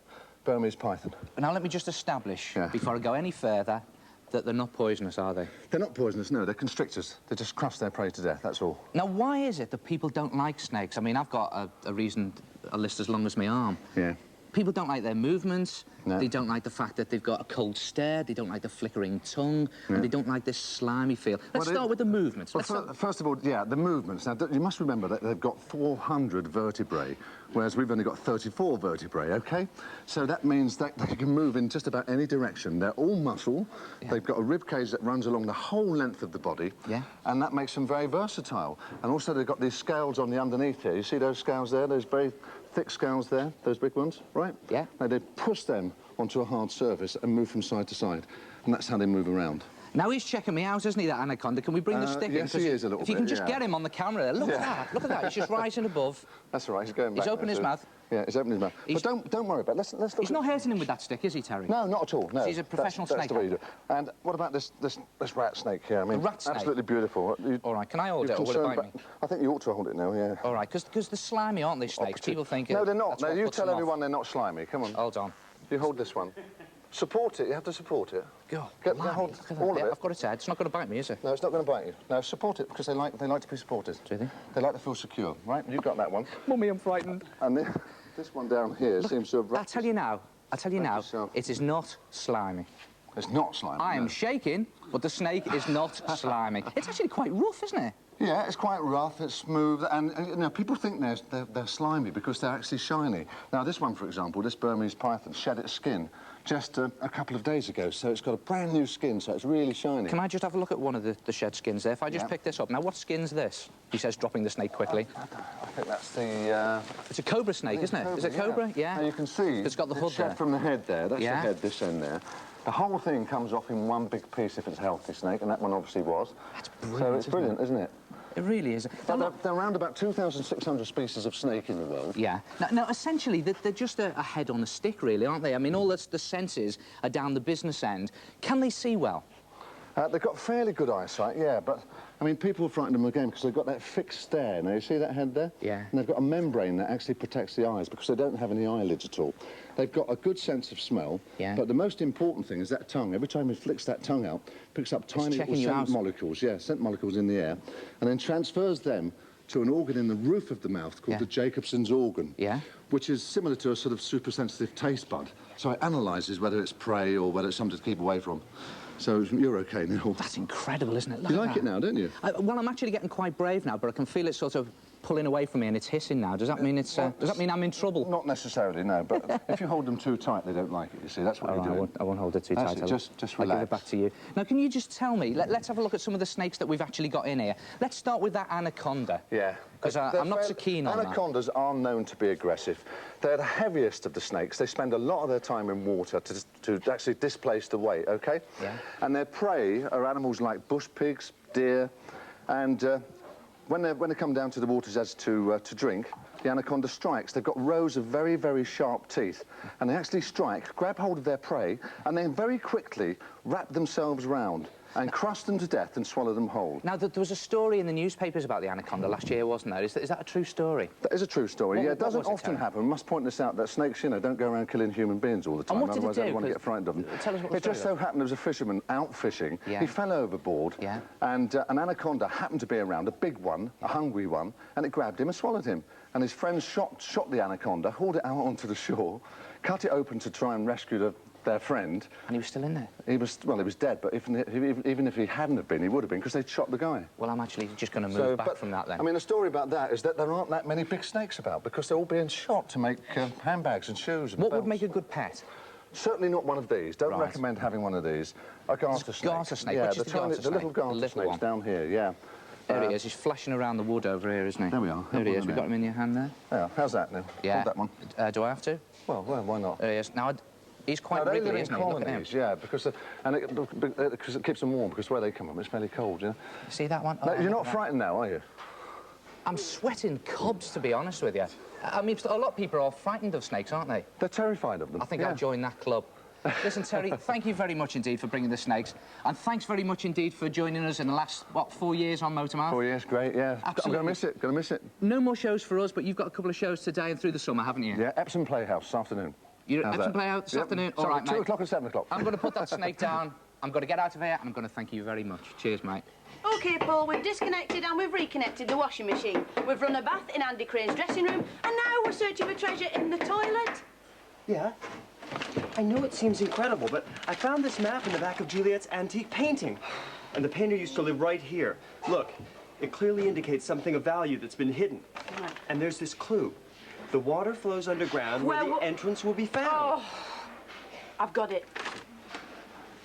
Burmese python. Now, let me just establish, before I go any further, that they're not poisonous, are they? They're not poisonous, no. They're constrictors. They just crush their prey to death, that's all. Now, why is it that people don't like snakes? I mean, I've got a list as long as my arm. Yeah. People don't like their movements. No. They don't like the fact that they've got a cold stare. They don't like the flickering tongue. And they don't like this slimy feel. Let's start with the movements. Well, first of all, yeah, the movements. Now, you must remember that they've got 400 vertebrae, whereas we've only got 34 vertebrae, OK? So that means that they can move in just about any direction. They're all muscle. Yeah. They've got a rib cage that runs along the whole length of the body. Yeah. And that makes them very versatile. And also they've got these scales on the underneath here. You see those scales there? Those very thick scales there, those big ones, right? Yeah. Now, they push them onto a hard surface and move from side to side. And that's how they move around. Now he's checking me out, isn't he, that anaconda? Can we bring the stick in? Yes, he is a little bit, If you can just get him on the camera there. Look at that, look at that. He's just rising above. That's all right, he's going back. He's opened his mouth. Yeah, he's opened his mouth. But don't worry about it. Let's look. He's not hurting him with that stick, is he, Terry? No, not at all, no. He's a professional snake. That's the way you do it. And what about this rat snake here? I mean, rat snake? Absolutely beautiful. All right, can I hold it, or will it bite me? I think you ought to hold it now, yeah. All right, because they're slimy, aren't they, snakes? People think... No, they're not. No, you tell everyone they're not slimy. Come on. Hold on. You hold this one. Support it. You have to support it. God, hold all of it. I've got its head. It's not going to bite me, is it? No, it's not going to bite you. No, support it because they like to be supported. Do they? They like to feel secure, right? You've got that one. Mummy, I'm frightened. And this one down here seems to have... I'll tell you now, it is not slimy. It's not slimy. I am shaking, but the snake is not slimy. It's actually quite rough, isn't it? Yeah, it's quite rough, it's smooth, and you know, people think they're slimy because they're actually shiny. Now, this one, for example, this Burmese python shed its skin just a couple of days ago, so it's got a brand new skin, so it's really shiny. Can I just have a look at one of the shed skins there? If I just pick this up. Now, what skin's this? He says, dropping the snake quickly. I think that's the... It's a cobra snake, isn't it? Is it cobra? Yeah. Now, you can see it's got the hood there. From the head there. That's the head, this end there. The whole thing comes off in one big piece if it's a healthy snake, and that one obviously was. That's brilliant. So it's brilliant, isn't it? It really is. There are around about 2,600 species of snake in the world. Yeah. Now essentially, they're just a head on a stick, really, aren't they? I mean, all the senses are down the business end. Can they see well? They've got fairly good eyesight, yeah, but, I mean, people frighten them again because they've got that fixed stare. Now, you see that head there? Yeah. And they've got a membrane that actually protects the eyes because they don't have any eyelids at all. They've got a good sense of smell, but the most important thing is that tongue. Every time he flicks that tongue out, picks up tiny little scent molecules, scent molecules in the air, and then transfers them to an organ in the roof of the mouth called the Jacobson's organ, which is similar to a sort of super-sensitive taste bud. So it analyses whether it's prey or whether it's something to keep away from. So you're OK, Neil. That's incredible, isn't it? You like it now, don't you? Well, I'm actually getting quite brave now, but I can feel it sort of pulling away from me and it's hissing now. Does that mean it's... does that mean I'm in trouble? Not necessarily, no, but if you hold them too tight, they don't like it, you see. That's what you're doing. I won't hold it too tight. Just relax. I'll give it back to you. Now, can you just tell me... Let's have a look at some of the snakes that we've actually got in here. Let's start with that anaconda. Yeah. Because I'm not so keen on that. Anacondas are known to be aggressive. They're the heaviest of the snakes. They spend a lot of their time in water to actually displace the weight, OK? Yeah. And their prey are animals like bush pigs, deer, and when they come down to the water's edge to drink, the anaconda strikes. They've got rows of very, very sharp teeth, and they actually strike, grab hold of their prey, and then very quickly wrap themselves round and crush them to death and swallow them whole. Now, there was a story in the newspapers about the anaconda last year, wasn't there? Is that a true story? That is a true story, yeah. It doesn't often happen. We must point this out, that snakes, you know, don't go around killing human beings all the time. And what did otherwise it do? Everyone get frightened of them. Tell us what the It just so happened there was a fisherman out fishing. Yeah. He fell overboard, and an anaconda happened to be around, a big one, a hungry one, and it grabbed him and swallowed him. And his friends shot the anaconda, hauled it out onto the shore, cut it open to try and rescue their friend. And he was still in there? He was dead, but even if he hadn't have been, he would have been, because they'd shot the guy. Well, I'm actually just going to move back from that, then. I mean, the story about that is that there aren't that many big snakes about, because they're all being shot to make handbags and shoes and What would make a good pet? Certainly not one of these. Don't Right. recommend having one of these. A garter snake. Garter snake. Yeah, Which is the garter the snake? little garter The little snakes one. down here, yeah. There he is. He's flashing around the wood over here, isn't he? There we are. There he Have is. one We've got him in your hand there. Yeah, how's that now? Yeah. Hold that one. Do I have to? Well, why not? There he is. Now, he's quite No, they wriggly, live in isn't he? Look at him. colonies, yeah, because it keeps them warm, because where they come from, it's fairly cold, you know? See that one? No, Oh, you're look not at that. frightened now, are you? I'm sweating cobs, to be honest with you. I mean, a lot of people are frightened of snakes, aren't they? They're terrified of them. I think yeah. I'll join that club. Listen, Terry, thank you very much indeed for bringing the snakes. And thanks very much indeed for joining us in the last, what, 4 years on Motormouth? 4 years, great, yeah. Absolutely. I'm going to miss it, going to miss it. No more shows for us, but you've got a couple of shows today and through the summer, haven't you? Yeah, Epsom Playhouse this afternoon. You're at How's Epsom that? Playhouse this Yep. afternoon? Sorry, All right, 2 mate. o'clock and 7 o'clock. I'm going to put that snake down. I'm going to get out of here, and I'm going to thank you very much. Cheers, mate. OK, Paul, we've disconnected and we've reconnected the washing machine. We've run a bath in Andy Crane's dressing room, and now we're searching for treasure in the toilet. Yeah. I know it seems incredible, but I found this map in the back of Juliet's antique painting. And the painter used to live right here. Look, it clearly indicates something of value that's been hidden. Right. And there's this clue. The water flows underground where the entrance will be found. Oh, I've got it.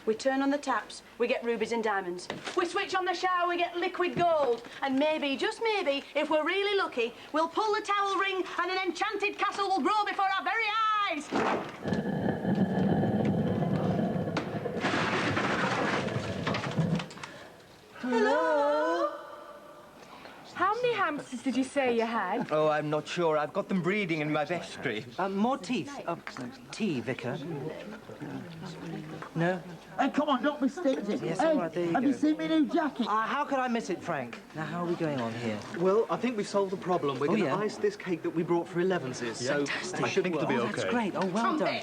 We turn on the taps, we get rubies and diamonds. We switch on the shower, we get liquid gold. And maybe, just maybe, if we're really lucky, we'll pull the towel ring and an enchanted castle will grow before our very eyes. Hello? How many hamsters did you say you had? Oh, I'm not sure. I've got them breeding in my vestry. More teeth. Tea, Vicar. No? Hey, come on, don't mistake it. Yes, hey, all right, there you have go. you seen my new jacket? How could I miss it, Frank? Now, how are we going on here? Well, I think we've solved the problem. We're Oh, going to yeah? ice this cake that we brought for 11s. So I should think it'll be Oh, okay. that's great. Oh, well done.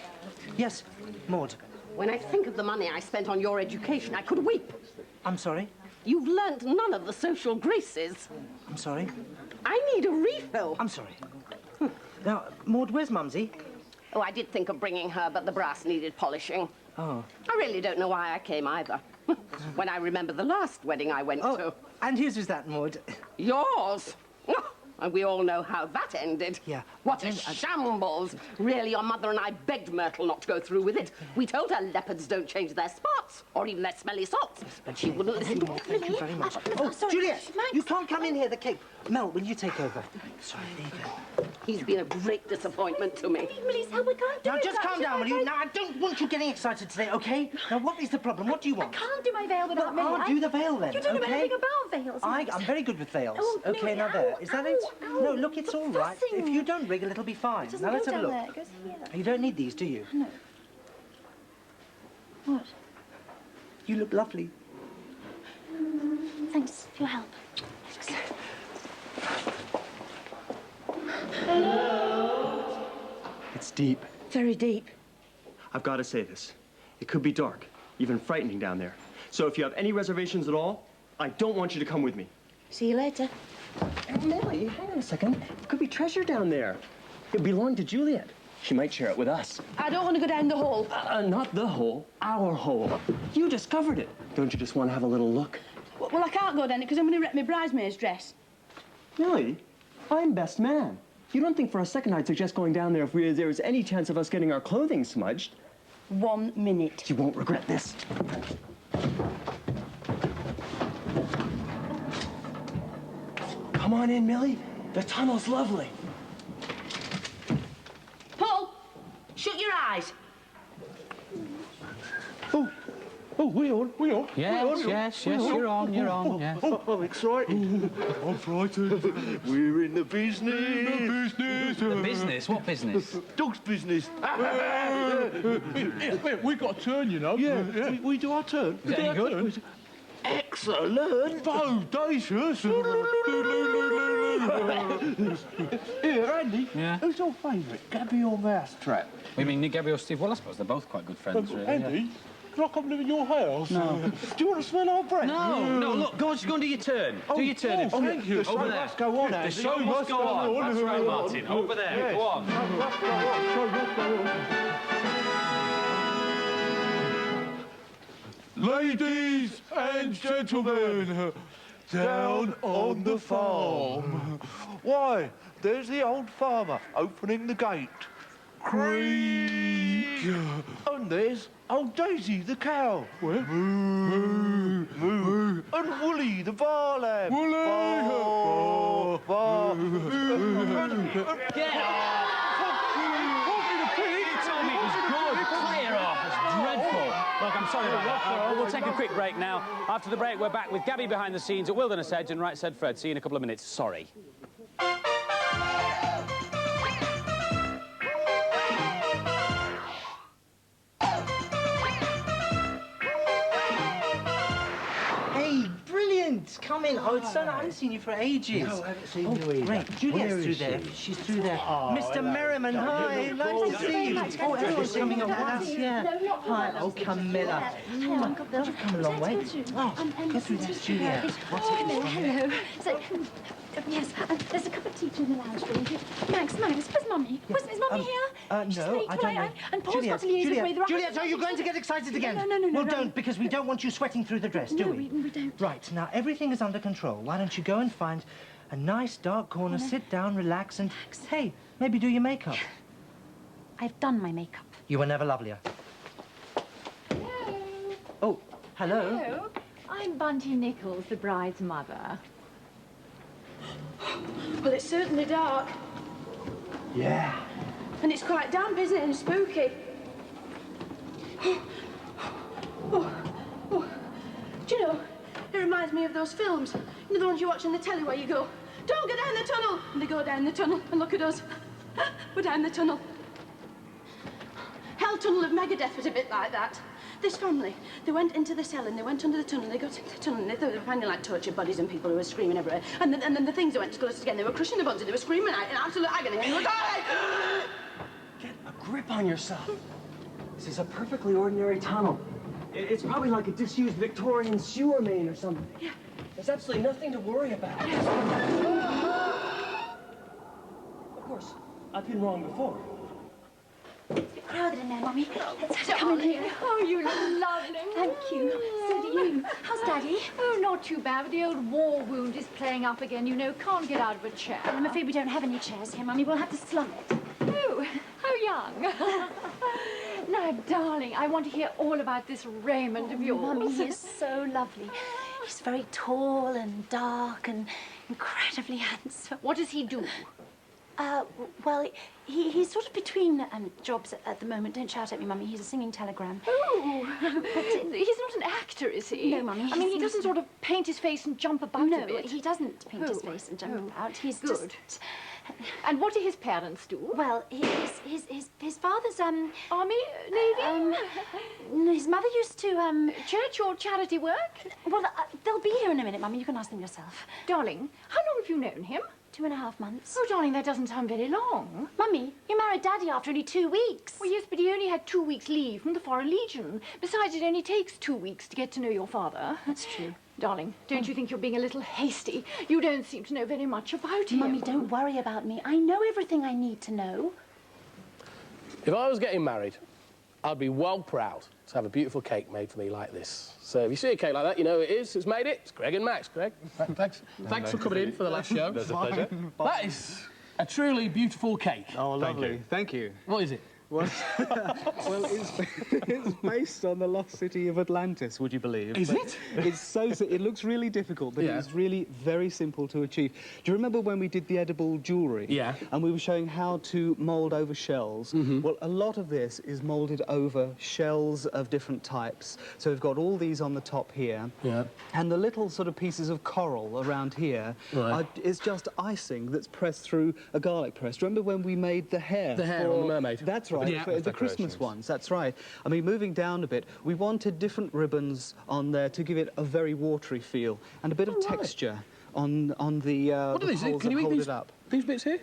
Yes, Maud. When I think of the money I spent on your education, I could weep. I'm sorry? You've learnt none of the social graces. I'm sorry? I need a refill. I'm sorry. Now, Maud, where's Mumsy? Oh, I did think of bringing her, but the brass needed polishing. Oh. I really don't know why I came either. When I remember the last wedding I went to. And whose was that, Maud? Yours. And we all know how that ended. Yeah. What a shambles. Really, your mother and I begged Myrtle not to go through with it. We told her leopards don't change their spots, or even their smelly socks, but she wouldn't listen. Thank you very much. Oh, Juliet, you can't come in here, the cake. Mel, will you take over? Sorry, there you go. He's been a great disappointment to me. Please, help, we can't do Now, it. just calm down, will you? Now, I don't want you getting excited today, OK? Now, what is the problem? What do you want? I can't do my veil without Millie. I'll do the veil, then, You don't know OK? anything about veils. I'm very good with veils. Oh, no, OK, now ow, there. Is that it? ow, No, look, it's all right. fussing. If you don't wriggle, it'll be fine. It doesn't Now, let's go have a down look. there, it goes here. You don't need these, do you? No. What? You look lovely. Thanks for your help. It's deep. Very deep. I've got to say this. It could be dark, even frightening down there. So if you have any reservations at all, I don't want you to come with me. See you later. Millie, hang on a second. There could be treasure down there. It belonged to Juliet. She might share it with us. I don't want to go down the hole. Not the hole, our hole. You discovered it. Don't you just want to have a little look? Well, I can't go down it because I'm going to wreck my bridesmaid's dress. Millie, I'm best man. You don't think for a second I'd suggest going down there if there was any chance of us getting our clothing smudged? 1 minute. You won't regret this. Come on in, Millie. The tunnel's lovely. Paul, shut your eyes. Oh, we on? Yes, yes, you're on, yeah. Oh, I'm excited. I'm frightened. We're in the business. The business? What business? Dog's business. We got a turn, you know. Yeah. We do our turn. Is it any good? Excellent. Bodacious. Here, Andy. Yeah? Who's your favourite, Gabby or Mousetrap? We mean Nick, Gabby or Steve? Well, I suppose they're both quite good friends, really. Andy, can I come live in your house? No. Do you want to smell our breath? No, look, go on, just go and do your turn. Do your turn. Thank you. Over there. Must go on, The Andy. show must go on. That's right, Martin. Over there. Yes. Go on. Show must go on. Ladies and gentlemen, down on the farm. Why, there's the old farmer opening the gate. Creak! Oh And there's old Daisy the cow. Moo, moo, moo. And Woolly the varlet. Woolly! Get off! You told me it was good. Clear off. It's dreadful. Look, I'm sorry about that. We'll take a quick break now. After the break, we're back with Gabby behind the scenes at Wilderness Edge and Right Said Fred. See you in a couple of minutes. Sorry. Hey, brilliant! Come in. Oh, it's so nice. I haven't seen you for ages. No, I haven't seen you either. Great. Juliet's through there. She's through there. Mr. Merriman, hi. Nice to see you. Oh, everyone's coming at once, yeah. Hi. Oh, Camilla. You've come a long way. Oh, go through there, Juliet. What's it? Hello. So, yes, there's a cup of tea in the lounge room. Max, where's Mummy? Is Mummy here? No, I don't know. And Paul's got to liaise with me. Juliet, are you going to get excited again? No. Well, don't, because we don't want you sweating through the dress, do we? No, we don't. Right, now everything is under control. Why don't you go and find a nice dark corner, sit down, relax, and, hey, maybe do your makeup. I've done my makeup. You were never lovelier. Hello. Oh, hello. Hello. I'm Bunty Nichols, the bride's mother. Well, it's certainly dark. Yeah. And it's quite damp, isn't it? And spooky. Do you know, it reminds me of those films. You know, the ones you watch on the telly where you go, don't go down the tunnel. And they go down the tunnel, and look at us. We're down the tunnel. Hell Tunnel of Megadeth was a bit like that. This family, they went into the cell and they went under the tunnel, they got into the tunnel and they were finding like tortured bodies and people who were screaming everywhere. And then the things that went close again, they were crushing the bones and they were screaming out in absolute agony and they were dying. Get a grip on yourself. This is a perfectly ordinary tunnel. It's probably like a disused Victorian sewer main or something. Yeah. There's absolutely nothing to worry about. Of course, I've been wrong before. It's a bit crowded in there, Mummy. Let's come in here. Oh, you lovely. Thank you. So do you. How's Daddy? Oh, not too bad, but the old war wound is playing up again, you know. Can't get out of a chair. I'm afraid we don't have any chairs here, Mummy. We'll have to slum it. Oh, how young. Now, darling, I want to hear all about this Raymond of yours. Mummy, he is so lovely. He's very tall and dark and incredibly handsome. What does he do? Well, he's sort of between jobs at the moment. Don't shout at me, Mummy. He's a singing telegram. Oh, he's not an actor, is he? No, Mummy. I mean, he doesn't sort of paint his face and jump about a bit. No, he doesn't paint his face and jump about. He's good. Just... And what do his parents do? Well, his father's, Army? Navy? No, his mother used to, Church or charity work? Well, they'll be here in a minute, Mummy. You can ask them yourself. Darling, how long have you known him? 2.5 months. Oh, darling, that doesn't sound very long. Mummy, you married Daddy after only 2 weeks. Well, yes, but he only had 2 weeks leave from the Foreign Legion. Besides, it only takes 2 weeks to get to know your father. That's true. Darling, don't you think you're being a little hasty? You don't seem to know very much about him. Mummy, don't worry about me. I know everything I need to know. If I was getting married, I'd be well proud to have a beautiful cake made for me like this. So if you see a cake like that, you know who it is. Who's made it? It's Greg and Max. Greg, thanks for coming in for the last show. That's a pleasure. That is a truly beautiful cake. Oh, lovely. Thank you. What is it? Well, it's based on the lost city of Atlantis, would you believe? Is it? It looks really difficult, but it's really very simple to achieve. Do you remember when we did the edible jewellery? Yeah. And we were showing how to mould over shells? Well, a lot of this is moulded over shells of different types. So we've got all these on the top here. Yeah. And the little sort of pieces of coral around here, it's just icing that's pressed through a garlic press. Do you remember when we made the hair? The hair on the mermaid. That's right. Yeah. For the Christmas ones, that's right. I mean, moving down a bit, we wanted different ribbons on there to give it a very watery feel and a bit of texture on the what are these? Can you eat these? These bits here?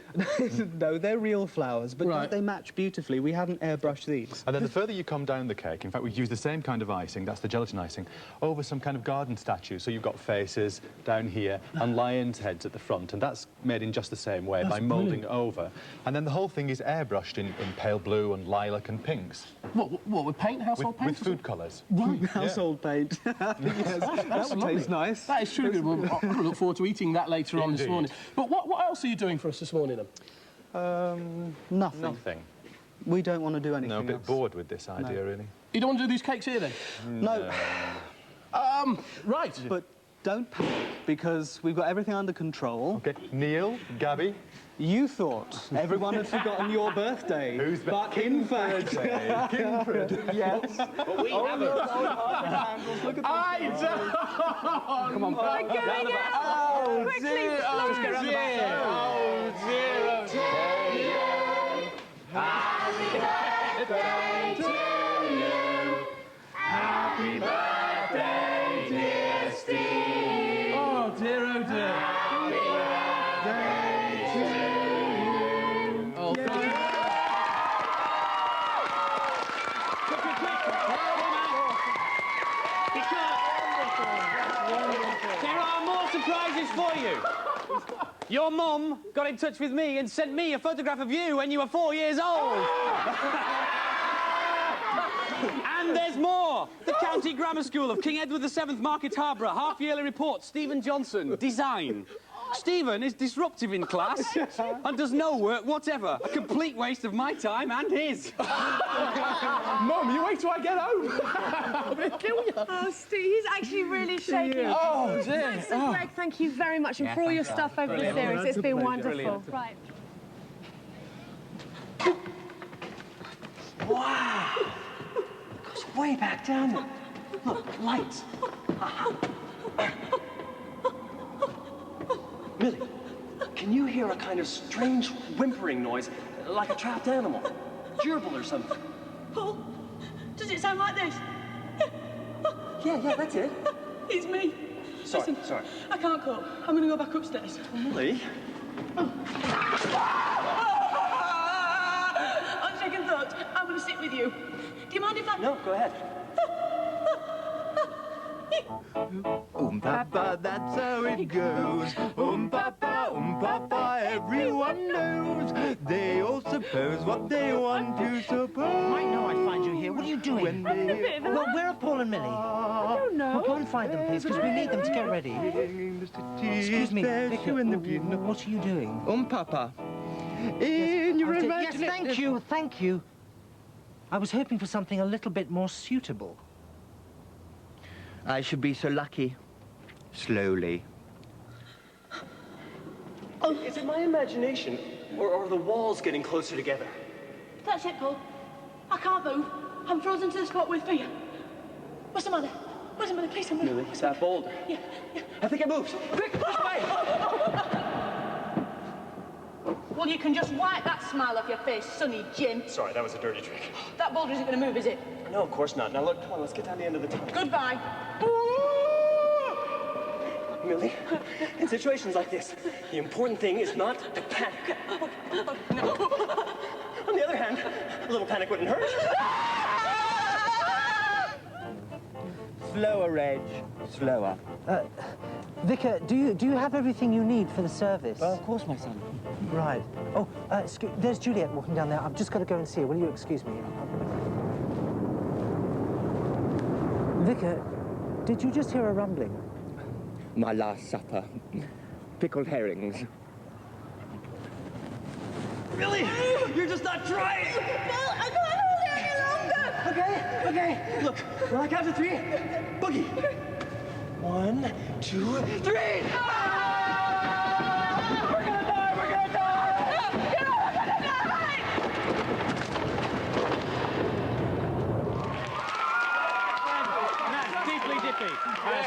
No, they're real flowers, but they match beautifully. We haven't airbrushed these. And then the further you come down the cake, in fact, we use the same kind of icing, that's the gelatin icing, over some kind of garden statue. So you've got faces down here and lions' heads at the front, and that's made in just the same way by moulding it over. And then the whole thing is airbrushed in pale blue and lilac and pinks. What with paint, household paint? With food colours. Right. Household paint. Yes, that would taste nice. That is true good. Well, I look forward to eating that later on this morning. But what else are you doing for us this morning, then? Nothing. Nothing. We don't want to do anything No, a bit else. bored with this idea, really. You don't want to do these cakes here, then? No. Right. But don't panic, because we've got everything under control. OK. Neil, Gabby. You thought everyone had forgotten your birthday. But in fact... Kinfred. Yes. But we haven't. Look at I don't. Come on, We're going out. Oh, Quickly, dear. let's Oh, go. dear. Oh, dear. Happy birthday to you. Happy birthday, dear Steve. Oh, dear, oh, dear. Happy birthday to you. Oh, thank you. There are more surprises for you. Your mum got in touch with me and sent me a photograph of you when you were 4 years old. And there's more. The County Grammar School of King Edward VII, Market Harborough, half-yearly report, Stephen Johnson, design. Stephen is disruptive in class and does no work whatever. A complete waste of my time and his. Mum, you wait till I get home. I'm going to kill you. Oh, Steve, he's actually really shaking. Oh, dear. Max and Greg, thank you very much, and for all your stuff over the series. It's been wonderful. Right. Wow. It goes way back down there. Look, lights. Millie, can you hear a kind of strange whimpering noise, like a trapped animal? Gerbil or something? Paul, does it sound like this? Yeah, that's it. It's me. Sorry, Listen, sorry. I can't cope. I'm going to go back upstairs. Millie? On second thought, I'm going to sit with you. Do you mind if I... No, go ahead. Papa, that's how it goes. Papa, everyone knows. They all suppose what they want to suppose. Might know I'd find you here. What are you doing? Well, where are Paul and Millie? I don't know. Well, go and find them, please, because we need them to get ready. Excuse me, Vicar, what are you doing? Papa. In your Yes, imagination. thank you. I was hoping for something a little bit more suitable. I should be so lucky. Slowly. Oh, is it my imagination, or are the walls getting closer together? That's it, Paul. I can't move. I'm frozen to the spot with fear. What's the matter? What's the matter? Please tell me. Millie, it's that boulder. Yeah. I think it moved. Quick, push away! Well, you can just wipe that smile off your face, sonny Jim. Sorry, that was a dirty trick. That boulder isn't going to move, is it? No, of course not. Now look, come on, let's get down the end of the tunnel. Goodbye. Millie, in situations like this, the important thing is not to panic. No. On the other hand, a little panic wouldn't hurt. Slower, Reg. Slower. Vicar, do you have everything you need for the service? Well, of course, my son. Right. Oh, there's Juliet walking down there. I've just got to go and see her. Will you excuse me? Vicar, did you just hear a rumbling? My last supper. Pickled herrings. Millie, you're just not trying. Well, I can't hold it any longer. Okay. Look, when I count to 3, boogie. 1, 2, 3. We're gonna die! We're gonna die! We're gonna die! That's deeply dippy.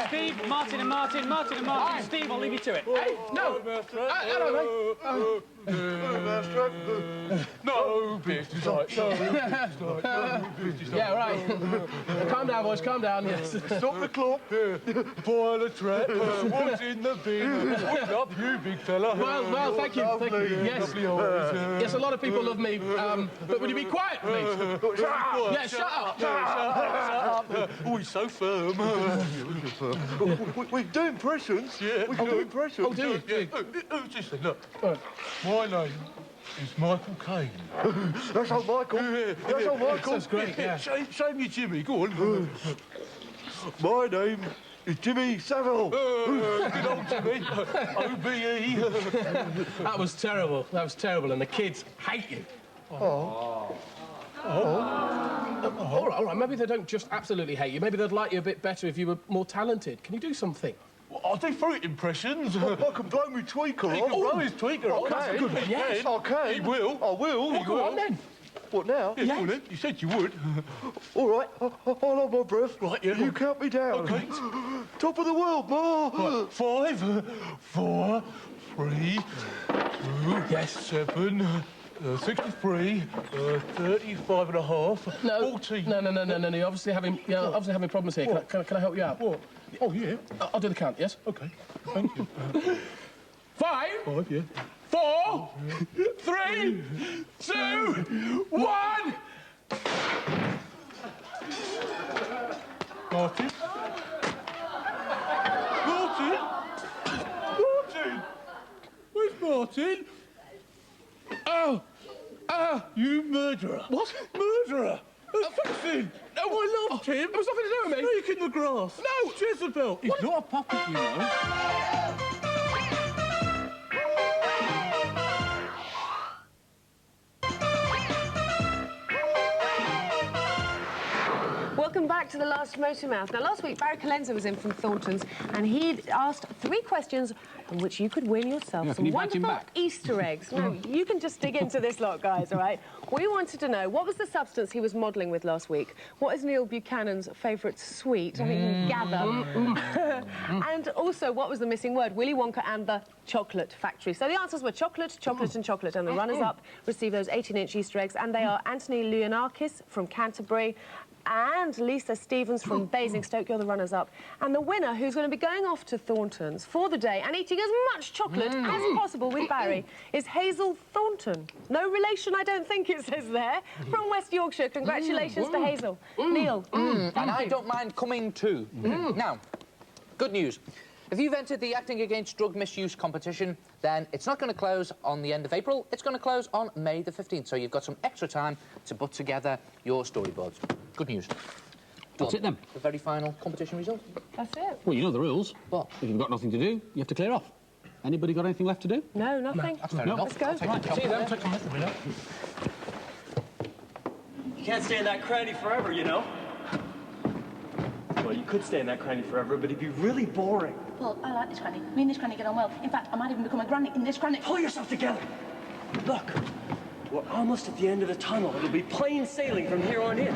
Steve, Martin and Martin, Martin and Martin. Steve, I'll leave you to it. Hey, no. Hello, mate. No, business like Yeah, right. Calm down, boys, calm down, yes. Stop the clock. Boil the trap. What's in the bin? What's up, you big fella? Well, thank you. Thank you. Yes. Lovely always. Yes, a lot of people love me, but would you be quiet, please? Yeah, shut up. Oh, he's so firm. We do impressions. Yeah, we can do impressions. Oh, do you? Who's this? Look, my name is Michael Caine. That's old Michael. That's old Michael. That's great, yeah. Shame you, Jimmy. Go on. My name is Jimmy Savile. Good old Jimmy. OBE. That was terrible. That was terrible, and the kids hate you. All right, all right. Maybe they don't just absolutely hate you. Maybe they'd like you a bit better if you were more talented. Can you do something? Well, I'll do fruit impressions. I can blow me tweaker. He can blow his tweaker. I That's a good one. Yes, I can. He will. I will. Well, go on then. What now? Yes. Go on then. You said you would. All right. I'll hold my breath. Right, yeah. You count me down. Okay. Top of the world, Ma. Right. 5, 4, 3, 2, Yes. 7, 63, 35 and a half, 14. No. You're obviously having problems here. Can I help you out? What? Oh, yeah. I'll do the count, yes? Okay. Thank you. 5, 5, yeah. 4, 3, 2, 1. Martin? Where's Martin? Oh, you murderer. What? Murderer. Assassin. No, I loved him. It was nothing to do with me. Snake in the grass. No. Jezebel. He's not a puppet, you know. Welcome back to the last Motormouth. Now, last week, Barry Colenza was in from Thornton's, and he'd asked 3 questions from which you could win yourself some wonderful Easter eggs. No, you can just dig into this lot, guys, all right? We wanted to know, what was the substance he was modelling with last week? What is Neil Buchanan's favourite sweet? I think you can gather. And also, what was the missing word? Willy Wonka and the Chocolate Factory. So the answers were chocolate, chocolate and chocolate, and the runners-up receive those 18-inch Easter eggs, and they are Anthony Leonakis from Canterbury, and Lisa Stevens from Basingstoke, you're the runners-up. And the winner, who's going to be going off to Thornton's for the day and eating as much chocolate as possible with Barry, is Hazel Thornton. No relation, I don't think it says there, from West Yorkshire. Congratulations to Hazel. Neil. And I don't mind coming too. Now, good news. If you've entered the Acting Against Drug Misuse competition, then it's not going to close on the end of April, it's going to close on May the 15th, so you've got some extra time to put together your storyboards. Good news. That's it then. The very final competition result. That's it. Well, you know the rules. What? If you've got nothing to do, you have to clear off. Anybody got anything left to do? No, nothing. That's fair enough. Let's go. Right, see you then. Take some with me. You can't stay in that cranny forever, you know. Well, you could stay in that cranny forever, but it'd be really boring. Well, I like this cranny. Me and this cranny get on well. In fact, I might even become a granny in this cranny. Pull yourself together. Look, we're almost at the end of the tunnel. It'll be plain sailing from here on in.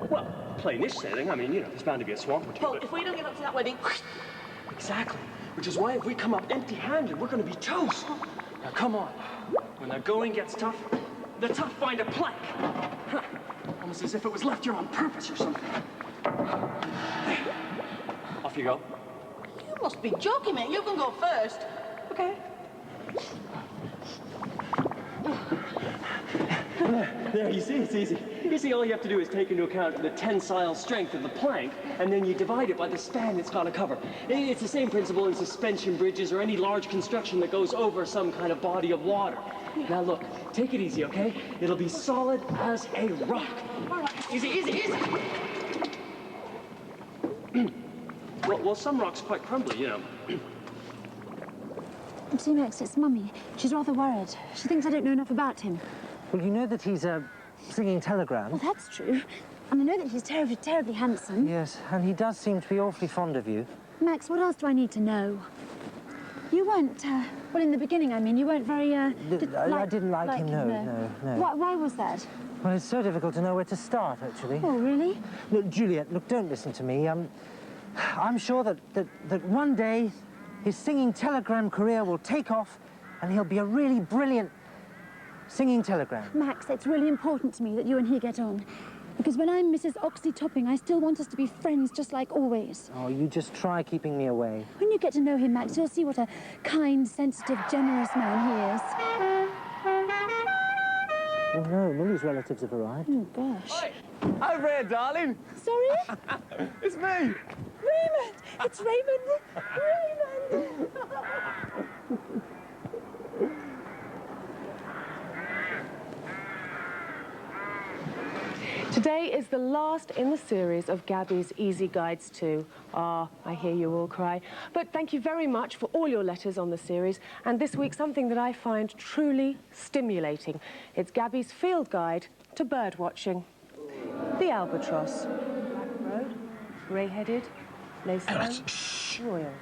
Well, plainish sailing. I mean, you know, there's bound to be a swamp or two. Well, if we don't get up to that wedding... Exactly. Which is why if we come up empty-handed, we're going to be toast. Now, come on. When the going gets tough, the tough find a plank. Huh. Almost as if it was left here on purpose or something. There. Off you go. You must be joking, mate. You can go first. Okay. There, you see, it's easy. You see, all you have to do is take into account the tensile strength of the plank, and then you divide it by the span it's got to cover. It's the same principle in suspension bridges or any large construction that goes over some kind of body of water. Now look, take it easy, okay? It'll be solid as a rock. All right, easy, easy, easy. Well, some rock's quite crumbly, you know. See, Max, it's Mummy. She's rather worried. She thinks I don't know enough about him. Well, you know that he's a singing telegram. Well, that's true. And I know that he's terribly, terribly handsome. Yes, and he does seem to be awfully fond of you. Max, what else do I need to know? You weren't, well, in the beginning, I mean, you weren't very, I didn't like him, no. Why was that? Well, it's so difficult to know where to start, actually. Oh, really? Look, Juliet, look, don't listen to me. I'm sure that one day his singing telegram career will take off and he'll be a really brilliant singing telegram. Max, it's really important to me that you and he get on. Because when I'm Mrs. Oxley-Topping, I still want us to be friends just like always. Oh, you just try keeping me away. When you get to know him, Max, you'll see what a kind, sensitive, generous man he is. Oh, no, Millie's relatives have arrived. Oh, gosh. Over here, darling. Sorry? It's me. Raymond! It's Raymond! Raymond! Today is the last in the series of Gabby's Easy Guides to. Ah, I hear you all cry. But thank you very much for all your letters on the series. And this week, something that I find truly stimulating. It's Gabby's field guide to bird watching. The albatross. Black road, grey-headed, lace-down, royal,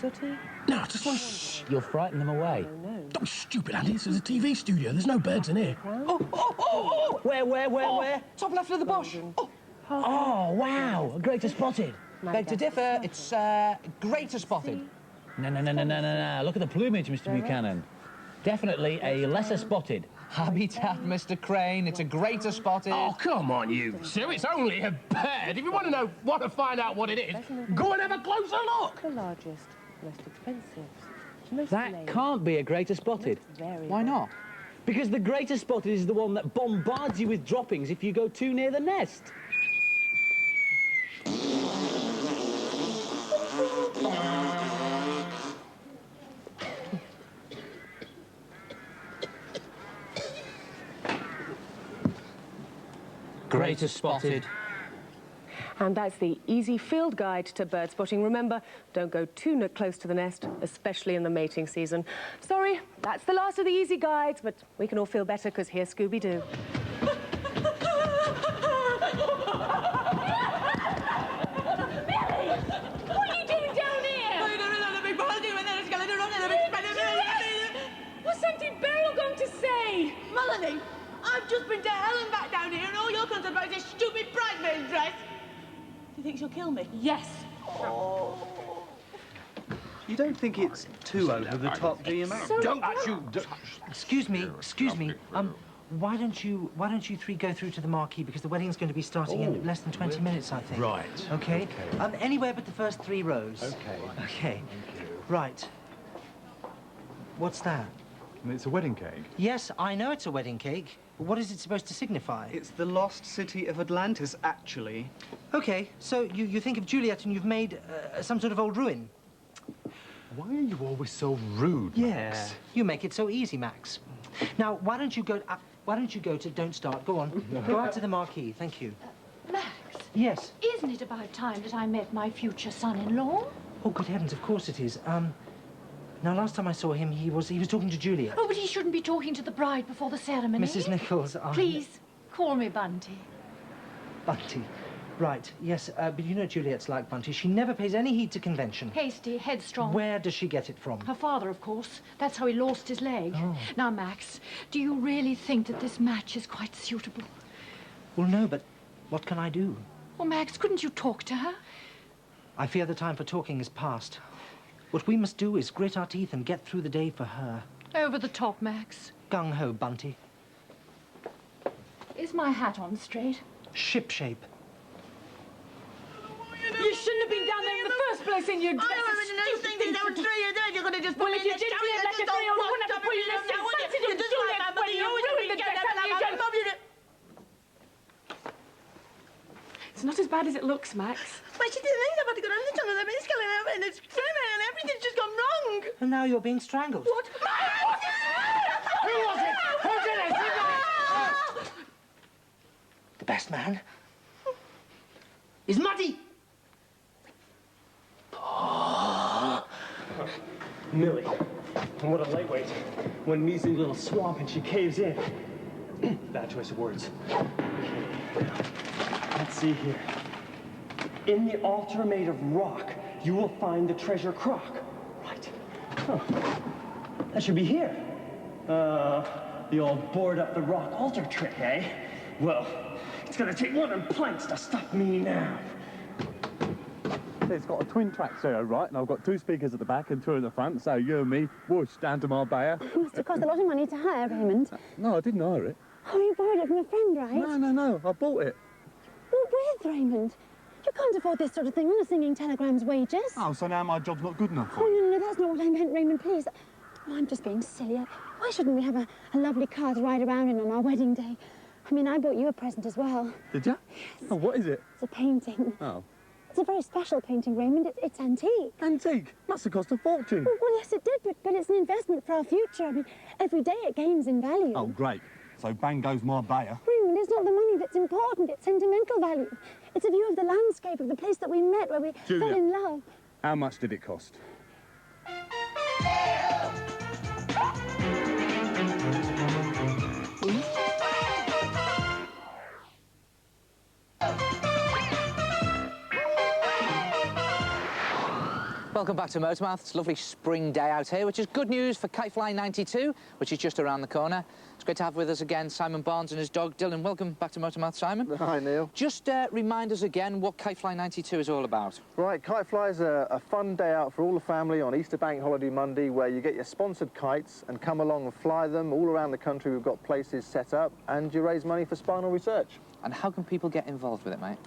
sooty. No, just one. Shh, you'll frighten them away. No. Don't be stupid, Andy. This is a TV studio. There's no birds in here. Oh! Where? Top left of the bush. Oh, wow. Greater spotted. Beg to differ, it's greater spotted. No. Look at the plumage, Mr. Buchanan. Definitely a lesser spotted. Habitat, Mr. Crane, it's a greater spotted. Oh, come on, you two. It's only a bird. If you want to find out what it is, go and have a closer look. The largest, most expensive. That can't be a greater spotted. Why not? Because the greater spotted is the one that bombards you with droppings if you go too near the nest. Greater spotted. And that's the easy field guide to bird spotting. Remember, don't go too close to the nest, especially in the mating season. Sorry, that's the last of the easy guides, but we can all feel better because here's Scooby-Doo. What's Auntie Beryl going to say? Melanie, I've just been to hell and back down here, and all you're concerned about is this stupid bridesmaid dress. Do you think she'll kill me? Yes. Oh. You don't think it's too over the top, do you, Matt? Excuse me. Why don't you three go through to the marquee, because the wedding's going to be starting in less than 20 minutes, I think. Right. Okay. Anywhere but the first 3 rows. Okay. Right. What's that? It's a wedding cake. Yes, I know it's a wedding cake. But what is it supposed to signify? It's the lost city of Atlantis, actually. Okay, so you think of Juliet and you've made some sort of old ruin. Why are you always so rude, Max? Yeah, you make it so easy, Max. Now, why don't you go to Don't Start? Go on. Go out to the marquee. Thank you. Max. Yes. Isn't it about time that I met my future son-in-law? Oh, good heavens, of course it is. Now, last time I saw him, he was talking to Juliet. Oh, but he shouldn't be talking to the bride before the ceremony. Mrs. Nichols, Please, call me Bunty. Bunty. Right, yes, but you know Juliet's like Bunty. She never pays any heed to convention. Hasty, headstrong. Where does she get it from? Her father, of course. That's how he lost his leg. Oh. Now, Max, do you really think that this match is quite suitable? Well, no, but what can I do? Well, Max, couldn't you talk to her? I fear the time for talking is past. What we must do is grit our teeth and get through the day for her. Over the top, Max. Gung-ho, Bunty. Is my hat on straight? Ship-shape. You shouldn't have been down there in the first place in your dress. I don't know thing that would three you did. You're going to just Well, if you didn't feel like a 3-year-old, you wouldn't have to put your list in. Fancy You just like my mother. You always ruined the dress, haven't you? It's not as bad as it looks, Max. But she didn't think about to go on the tunnel. It's going out and it's swimming and everything's just gone wrong. And now you're being strangled. What? Who was it? Who did it? The best man is Muddy. Millie, and what a lightweight. One measly little swamp and she caves in. Bad choice of words. Let's see here. In the altar made of rock, you will find the treasure crock. Right. Huh. That should be here. The old board up the rock altar trick, eh? Well, it's gonna take one of them planks to stop me now. It's got a twin track stereo, right? And I've got 2 speakers at the back and 2 in the front, so you and me, whoosh, down to Marbella. It must have cost a lot of money to hire, Raymond. No, I didn't hire it. Oh, you borrowed it from a friend, right? No, I bought it. Well, with Raymond. You can't afford this sort of thing on a singing telegram's wages. Oh, so now my job's not good enough for Oh, you? no, that's not what I meant, Raymond, please. Oh, I'm just being silly. Why shouldn't we have a lovely car to ride around in on our wedding day? I mean, I bought you a present as well. Did you? Yes. Oh, what is it? It's a painting. Oh. It's a very special painting, Raymond. It's antique. Antique? Must have cost a fortune. Well, yes, it did, but it's an investment for our future. I mean, every day it gains in value. Oh, great. so bang goes my bayer. Raymond, it's not the money that's important, it's sentimental value. It's a view of the landscape of the place that we met, where we Julia, fell in love. how much did it cost? Welcome back to Motormouth. It's a lovely spring day out here, which is good news for Kitefly 92, which is just around the corner. It's great to have with us again Simon Barnes and his dog Dylan. Welcome back to Motormouth, Simon. Hi, Neil. Just remind us again what Kitefly 92 is all about. Right, Kitefly is a fun day out for all the family on Easter Bank Holiday Monday, where you get your sponsored kites and come along and fly them all around the country. We've got places set up, and you raise money for spinal research. And how can people get involved with it, mate?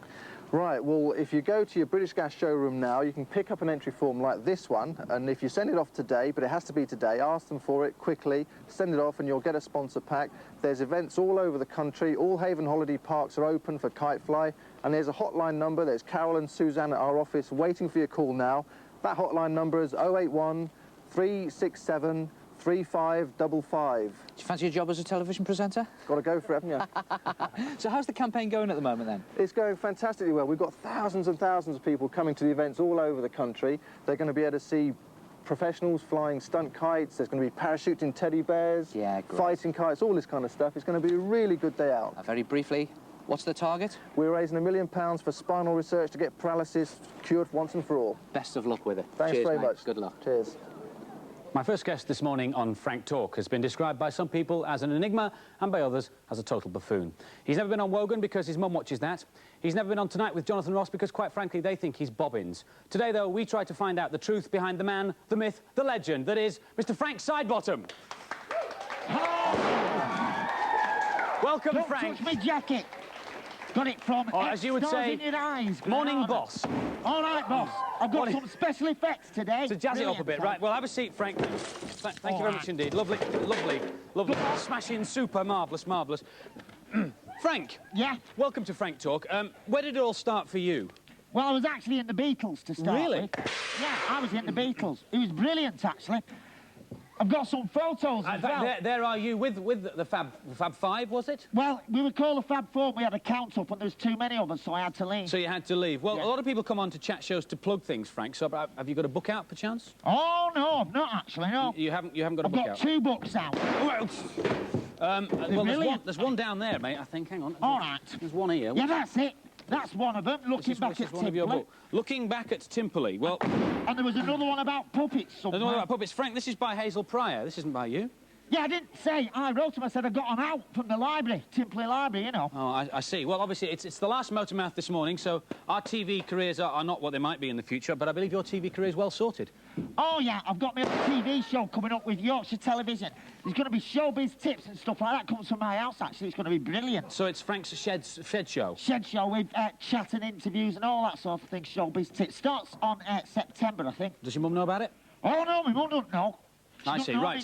Right, well, if you go to your British Gas showroom now, you can pick up an entry form like this one, and if you send it off today, but it has to be today, ask them for it quickly, send it off and you'll get a sponsor pack. There's events all over the country. All Haven holiday parks are open for Kitefly, and there's a hotline number. There's Carol and Suzanne at our office waiting for your call now. That hotline number is 081 367 3555. Do you fancy a job as a television presenter? Got to go for it, haven't you? So how's the campaign going at the moment, then? It's going fantastically well. We've got thousands and thousands of people coming to the events all over the country. They're going to be able to see professionals flying stunt kites. There's going to be parachuting teddy bears, fighting kites, all this kind of stuff. It's going to be a really good day out. Very briefly, what's the target? We're raising £1 million for spinal research to get paralysis cured once and for all. Best of luck with it. Thanks Cheers, very mate. much. Good luck. Cheers. My first guest this morning on Frank Talk has been described by some people as an enigma and by others as a total buffoon. He's never been on Wogan because his mum watches that. He's never been on Tonight with Jonathan Ross because, quite frankly, they think he's Bobbins. Today, though, we try to find out the truth behind the man, the myth, the legend, that is Mr. Frank Sidebottom. Welcome, Don't Frank. touch my jacket. Got it from as you would say, in your eyes, morning, Grana. boss. All right, boss. I've got some special effects today. To jazz it up a bit, right? Well, have a seat, Frank. Thank you very much indeed. Lovely, lovely, lovely. Smashing, super, marvellous, marvellous. Frank. Yeah? Welcome to Frank Talk. Where did it all start for you? Well, I was actually in the Beatles to start Really? with. Yeah, I was in the Beatles. It was brilliant, actually. I've got some photos as well. There are you with the Fab Five, was it? Well, we were called the Fab Four. We had a count up, and there was too many of us, so I had to leave. So you had to leave. Well, Yeah. a lot of people come on to chat shows to plug things, Frank. So have you got a book out, perchance? Oh no, I've not actually. No. You haven't got a book out. I've got 2 books out. Well, there's one down there, mate. I think. Hang on. All right. There's one here. Yeah, that's it. That's one of them. Looking back at one of your Timperley. book. Looking back at Timperley. Well, And there was another one about puppets somewhere. there's one about puppets. Frank, this is by Hazel Pryor. This isn't by you. Yeah, I didn't say. I wrote them. I said I got them out from the library, Timperley Library, you know. Oh, I see. Well, obviously, it's the last Motormouth this morning, so our TV careers are not what they might be in the future, but I believe your TV career is well sorted. Oh, yeah, I've got my own TV show coming up with Yorkshire Television. There's going to be showbiz tips and stuff like that. Comes from my house, actually. It's going to be brilliant. So it's Frank's Shed Show? Shed show with chat and interviews and all that sort of thing, showbiz tips. Starts on September, I think. Does your mum know about it? Oh, no, my mum don't know. I see, right.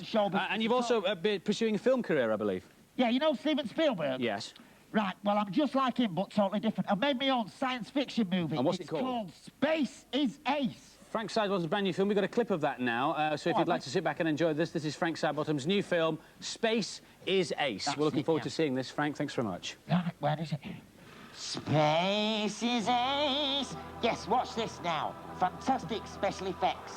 And you've also been pursuing a film career, I believe. Yeah, you know Steven Spielberg? Yes. Right, well, I'm just like him, but totally different. I've made my own science fiction movie. And what's it It's called? called Space is Ace. Frank Sidebottom's brand new film. We've got a clip of that now. So if you'd like to sit back and enjoy this is Frank Sidebottom's new film, Space is Ace. We're looking forward to seeing this. Frank, thanks very much. Right, where is it? Space is Ace. Yes, watch this now. Fantastic special effects.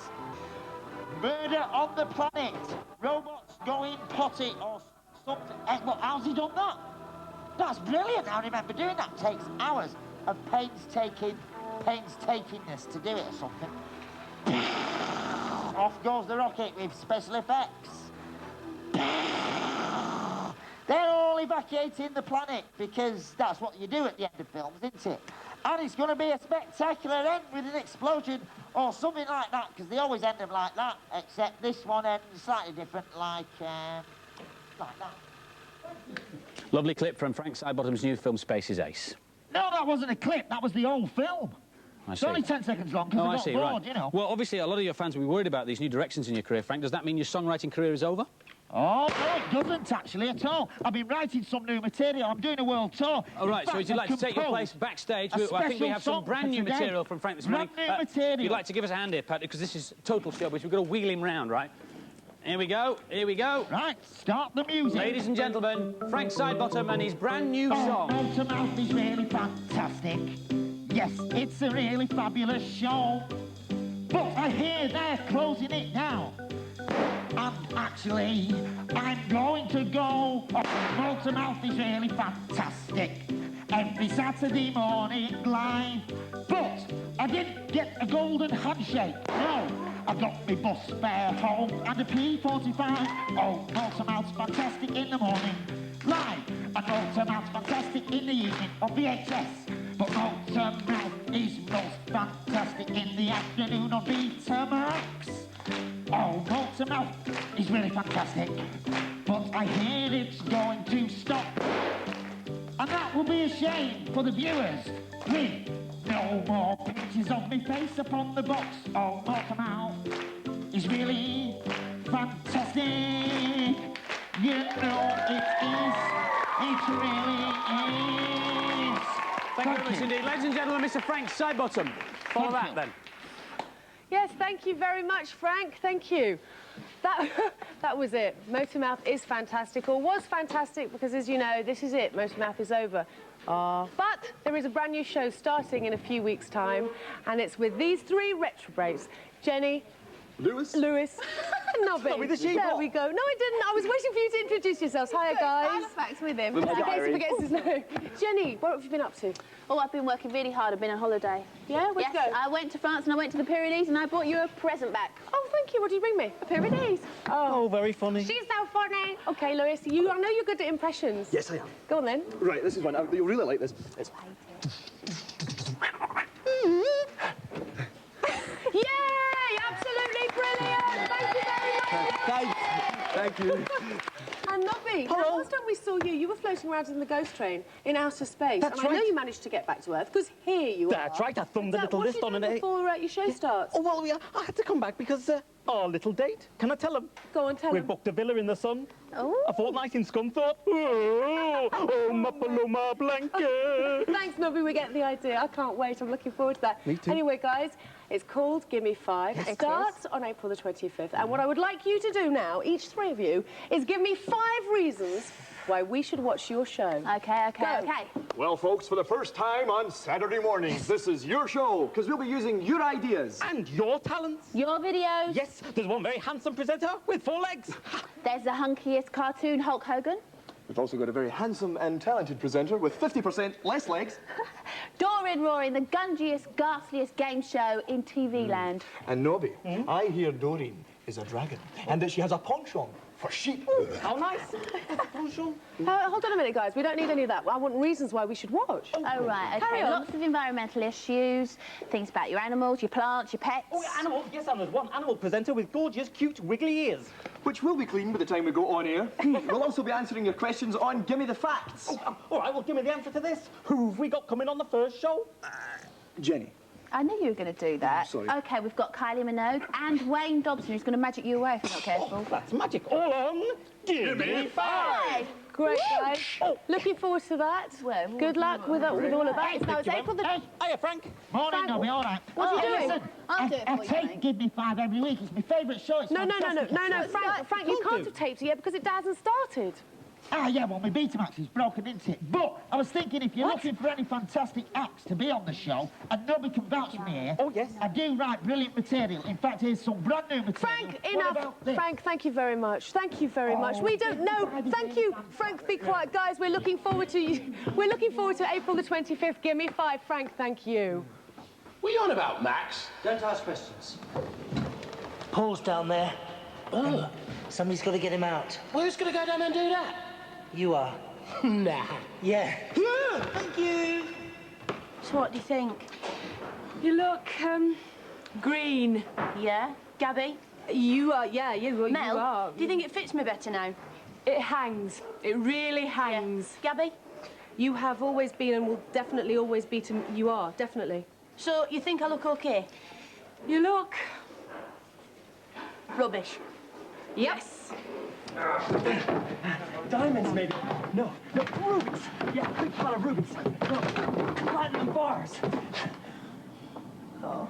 Murder on the planet. Robots going potty or something. Well, how's he done that? That's brilliant. I remember doing that. Takes hours of painstakingness to do it or something. Off goes the rocket with special effects. They're all evacuating the planet because that's what you do at the end of films, isn't it? And it's going to be a spectacular end with an explosion or something like that, because they always end them like that, except this one ends slightly different, like that. Lovely clip from Frank Sidebottom's new film, Space is Ace. No, that wasn't a clip. That was the old film. It's only 10 seconds long because I got bored, you know. Well, obviously, a lot of your fans will be worried about these new directions in your career, Frank. Does that mean your songwriting career is over? Oh, no, it doesn't, actually, at all. I've been writing some new material. I'm doing a world tour. All right, so would you like to take your place backstage? I think we have some brand new material from Frank this morning. Brand new material. You'd like to give us a hand here, Pat, because this is total showbiz. We've got to wheel him round, right? Here we go. Here we go. Right, start the music. Ladies and gentlemen, Frank Sidebottom and his brand new song. Motormouth is really fantastic. Yes, it's a really fabulous show. But I hear they're closing it down. And actually, I'm going to go. Motormouth is really fantastic. Every Saturday morning live. But I didn't get a golden handshake. No, I got my bus fare home and a P45. Oh, Motormouth's fantastic in the morning live. And Motormouth's fantastic in the evening on VHS. But Motormouth is most fantastic in the afternoon on Betamax. Oh, Motormouth is really fantastic. But I hear it's going to stop. And that will be a shame for the viewers with no more pictures of me face upon the box. Oh, Motormouth is really fantastic. You know it is. It really is. Thank you very much indeed. Ladies and gentlemen, Mr. Frank Sidebottom. Follow that then. Yes, thank you very much, Frank. Thank you. That was it. Motormouth is fantastic, or was fantastic, because as you know, this is it. Motormouth is over. But there is a brand new show starting in a few weeks' time, and it's with these three retrobrates. Jenny, Lewis, Nobby. Nobby the sheep. There we go. No, I didn't. I was waiting for you to introduce yourselves. Hiya, guys. Facts with him. In case he forgets his name. Jenny, what have you been up to? Oh, I've been working really hard. I've been on holiday. Yeah? Where'd you go? I went to France and I went to the Pyrenees and I brought you a present back. Oh, thank you. What did you bring me? A Pyrenees. Oh, very funny. She's so funny. OK, Lewis, I know you're good at impressions. Yes, I am. Go on, then. Right, this is one. You'll really like this. It's... Yay! Absolutely brilliant! Thank you very much. Thank you. And Nobby, hello. last time we saw you, you were floating around in the ghost train in outer space. That's and I know right. you managed to get back to Earth, because here you are. That's right, I thumbed a little list on an A. Before your show starts? Oh, well, I had to come back because our little date. Can I tell them? Go on, tell We them. booked a villa in the sun. Oh. A fortnight in Scunthorpe. Oh, my Paloma Blanca. Thanks, Nobby, we get the idea. I can't wait, I'm looking forward to that. Me too. Anyway, guys, it's called Gimme 5. Yes, It starts on April the 25th. And what I would like you to do now, each three of you, is give me 5 reasons why we should watch your show. Okay. Well, folks, for the first time on Saturday mornings, this is your show, because we'll be using your ideas. And your talents. Your videos. Yes, there's one very handsome presenter with 4 legs. There's the hunkiest cartoon Hulk Hogan. We've also got a very handsome and talented presenter with 50% less legs. Doreen Roaring, the gungiest, ghastliest game show in TV land. And Nobby, I hear Doreen is a dragon, and that she has a penchant for sheep. How nice. Hold on a minute, guys. We don't need any of that. I want reasons why we should watch. Oh, right, Carry okay. on. Lots of environmental issues, things about your animals, your plants, your pets. Oh, yeah, animals. Yes, and there's one animal presenter with gorgeous, cute, wiggly ears. Which will be clean by the time we go on air. We'll also be answering your questions on Gimme the Facts. Oh, all right, well, give me the answer to this. Who've we got coming on the first show? Jenny. I knew you were going to do that. Sorry. OK, we've got Kylie Minogue and Wayne Dobson, who's going to magic you away if you're not careful. Oh, that's magic. All on Gimme 5. Great, guys. Looking forward to that. Well, Good luck with all of that. Now, it's April the... Hiya, Frank. Morning, Nobby, all right. What are you doing? Listen, I'll do it I for you, take mate. Give Me 5 every week. It's my favourite show. It's No, fantastic. Frank, you can't have taped it yet because it hasn't started. Ah, yeah, well, my Betamax is broken, isn't it? But I was thinking if you're looking for any fantastic acts to be on the show, and nobody can vouch for me here. Oh, yes. I do write brilliant material. In fact, here's some brand new material. Frank, What enough. about this? Frank, thank you very much. Thank you very much. We don't know. Thank you, Frank. Be quiet, guys. We're looking forward to you. We're looking forward to April the 25th. Give me 5, Frank. Thank you. What are you on about, Max? Don't ask questions. Paul's down there. Oh. Somebody's got to get him out. Well, who's going to go down and do that? You are. Nah. Yeah. Thank you. So what do you think? You look, green. Yeah? Gabby? You are, yeah, you Mel, are. do you think it fits me better now? It hangs. It really hangs. Yeah. Gabby? You have always been and will definitely always be to... You are, definitely. So you think I look okay? You look... Rubbish. Yes. Diamonds, maybe. No, rubies. Yeah, big pile of rubies. No, platinum bars. Oh.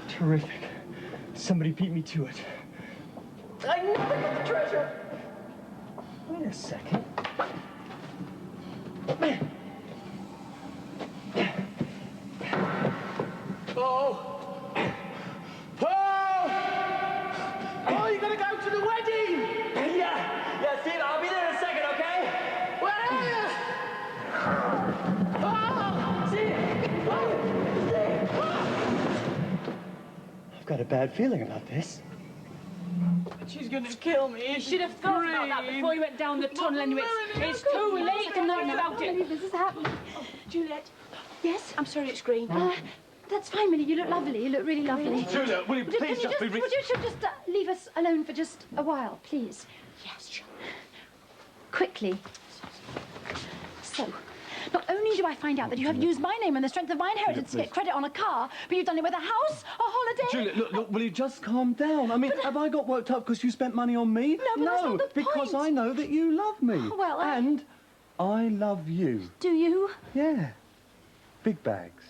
Terrific. Somebody beat me to it. Wait a second. Paul! Paul! Oh, you gotta go to the wedding! Yeah, Steve, I'll be there in a second, okay? Where are you? I've got a bad feeling about this. She's gonna kill me. You should have thought about that before you went down the tunnel anyway. It's too late to know about it. This is happening. Juliet. Yes? I'm sorry it's green. That's fine, Minnie. You look lovely. You look really lovely. Juliet, will you please just be... Would you just leave us alone for just a while, please? Yes, sure. Quickly. So, not only do I find out that you have used my name and the strength of my inheritance to get credit on a car, but you've done it with a house, a holiday... Juliet, look, will you just calm down? I mean, have I got worked up because you spent money on me? No, but that's not the because point. I know that you love me. Well, And I love you. Do you? Yeah. Big bags.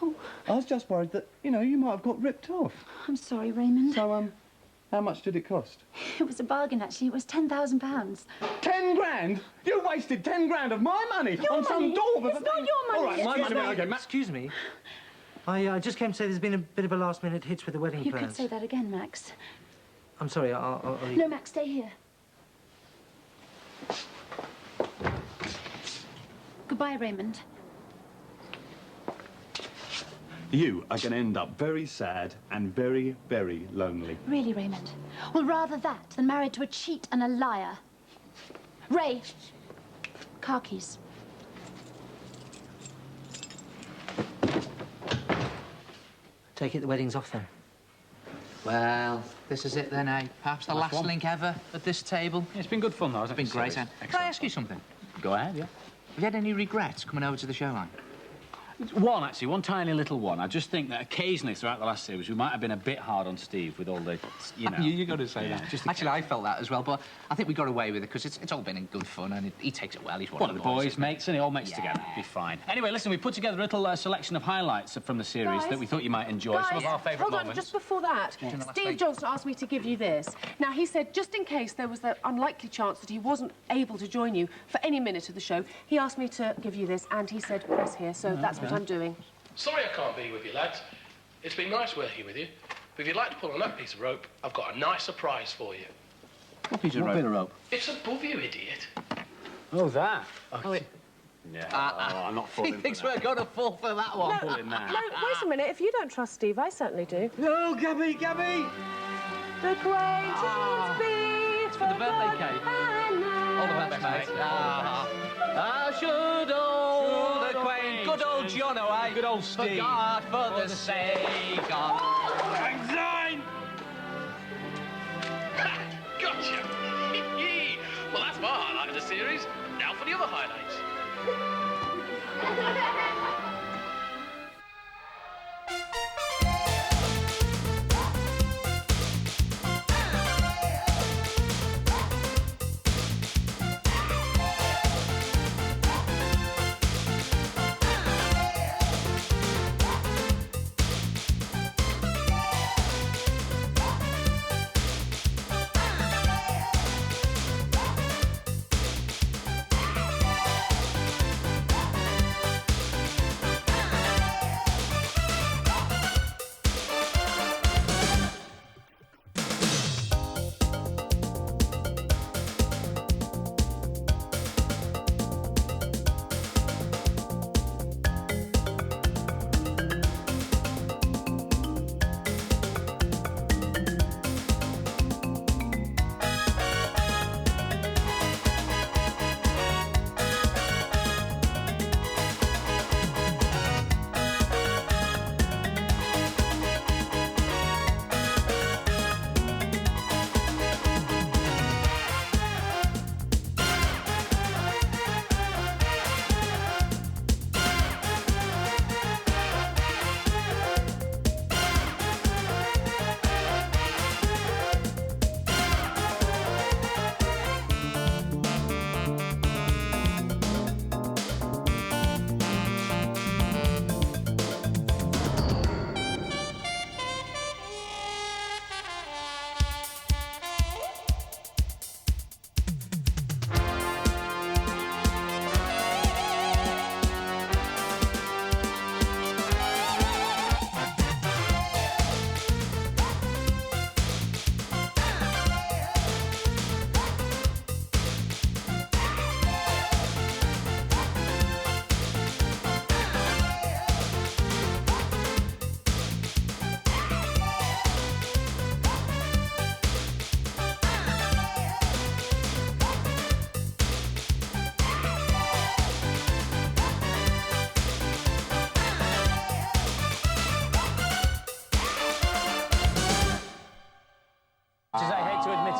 Oh. I was just worried that, you know, you might have got ripped off. I'm sorry, Raymond. So, how much did it cost? It was a bargain, actually. It was £10,000. 10 grand? You wasted 10 grand of my money on some daub of It's not your money. All right, my money. Okay, Excuse me. I just came to say there's been a bit of a last-minute hitch with the wedding You plans. could say that again, Max. I'm sorry, I'll leave. No, Max, stay here. Goodbye, Raymond. You are going to end up very sad and very, very lonely. Really, Raymond? Well, rather that than married to a cheat and a liar. Ray, car keys. Take it the wedding's off then. Well, this is it then, eh? Perhaps the last one. link ever at this table. It's been good fun, though, hasn't it? It's been great, eh? Can I ask you something? Go ahead, yeah. Have you had any regrets coming over to the show line? One, actually, one tiny little one. I just think that occasionally throughout the last series we might have been a bit hard on Steve with all the, you know... you got to say Yeah, that. just Actually, I felt that as well, but I think we got away with it because it's all been in good fun and he takes it well. He's One of the boys, mates, and it all makes together. Be fine. Anyway, listen, we put together a little selection of highlights from the series Guys, that we thought you might enjoy. Some of our favourite hold moments. on, just before that, Yeah. Steve Johnson asked me to give you this. Now, he said just in case there was the unlikely chance that he wasn't able to join you for any minute of the show, he asked me to give you this, and he said press here, so that's what I'm doing. Sorry I can't be with you, lads. It's been nice working with you. But if you'd like to pull on that piece of rope, I've got a nice surprise for you. What piece of rope? It's above you, idiot. Oh, that. Oh, Yeah, I'm not falling He thinks we're going to fall for that one. No, wait a minute. If you don't trust Steve, I certainly do. Oh, Gabby, Gabby! The acquaintance be It's for the birthday cake. All the best, mate. I should old acquaint. Good old Jono, eh? Good old Steve. For God, for the sake of... Anxiety! Gotcha! Well, that's my highlight of the series. Now for the other highlights.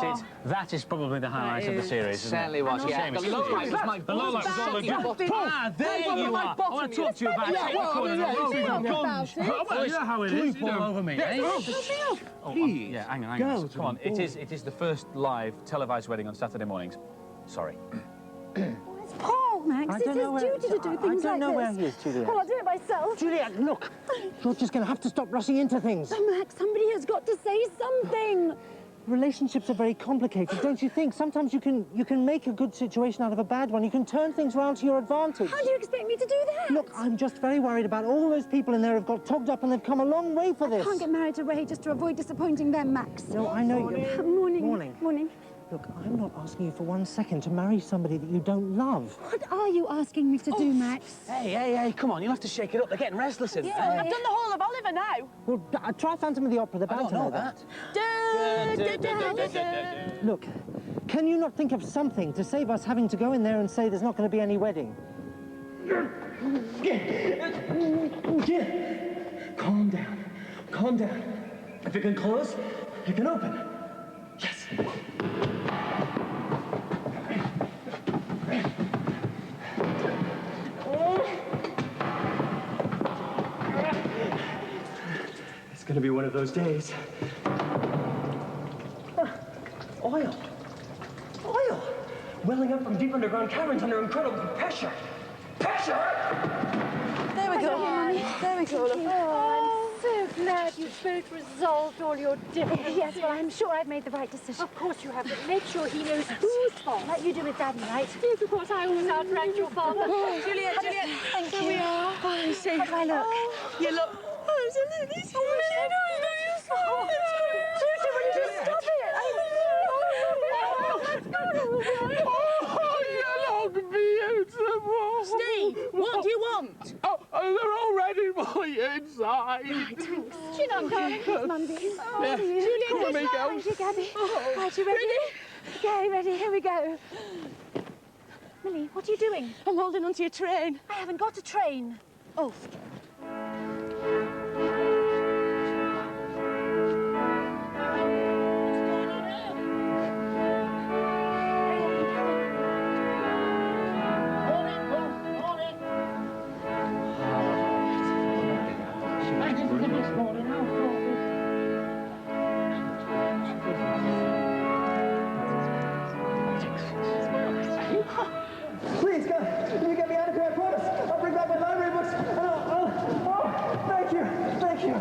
it. That is probably the highlight of the series, isn't it? Certainly was, yeah. The low light was my there you are. I want to talk to you about it. Take the corner. You know how it is. Fall over me, eh? Please. Yeah, hang on. Come on. It is the first live televised wedding on Saturday mornings. Sorry. It's Paul, Max. It's his duty to do things like this. I don't know where he is, Juliet. Well, I'll do it myself. Juliet, look. You're just going to have to stop rushing into things. Oh, Max, somebody has got to say something. Relationships are very complicated, don't you think? Sometimes you can make a good situation out of a bad one. You can turn things around to your advantage. How do you expect me to do that? Look, I'm just very worried about all those people in there who've got togged up and they've come a long way for this. I can't get married to Ray just to avoid disappointing them, Max. No, I know you. Morning. Morning. Look, I'm not asking you for 1 second to marry somebody that you don't love. What are you asking me to do, Max? Hey, come on. You'll have to shake it up. They're getting restless in there. I've done the whole of Oliver now. Well, try Phantom of the Opera. They're bound to know that. Look, can you not think of something to save us having to go in there and say there's not going to be any wedding? Calm down. Calm down. If you can close, you can open. Yes. It's going to be one of those days. Oil. Oil! Welling up from deep underground caverns under incredible pressure. Pressure! There we go. There we go. Oh, I'm so glad you've both resolved all your differences. Yes, well, I'm sure I've made the right decision. Of course you have, but make sure he knows whose fault. Like you do with Daddy, right? Yes, of course, I always outranked your father. Juliet. Thank you. Here we are. Oh, I see. How do I look? You look absolutely so much. Seriously, will you just stop it? Steve, what do you want? Oh, they're already my inside. Right, thanks. Chin on, darling. Here's Mumsy. Oh, Yeah. Juliet, Come on, me girls. Thank you, Gabby. Right, you ready? Okay, ready. Here we go. Millie, what are you doing? I'm holding onto your train. I haven't got a train. Oh. Please, God, can you get me out of here? I promise. I'll bring back my library books. Thank you. Thank you.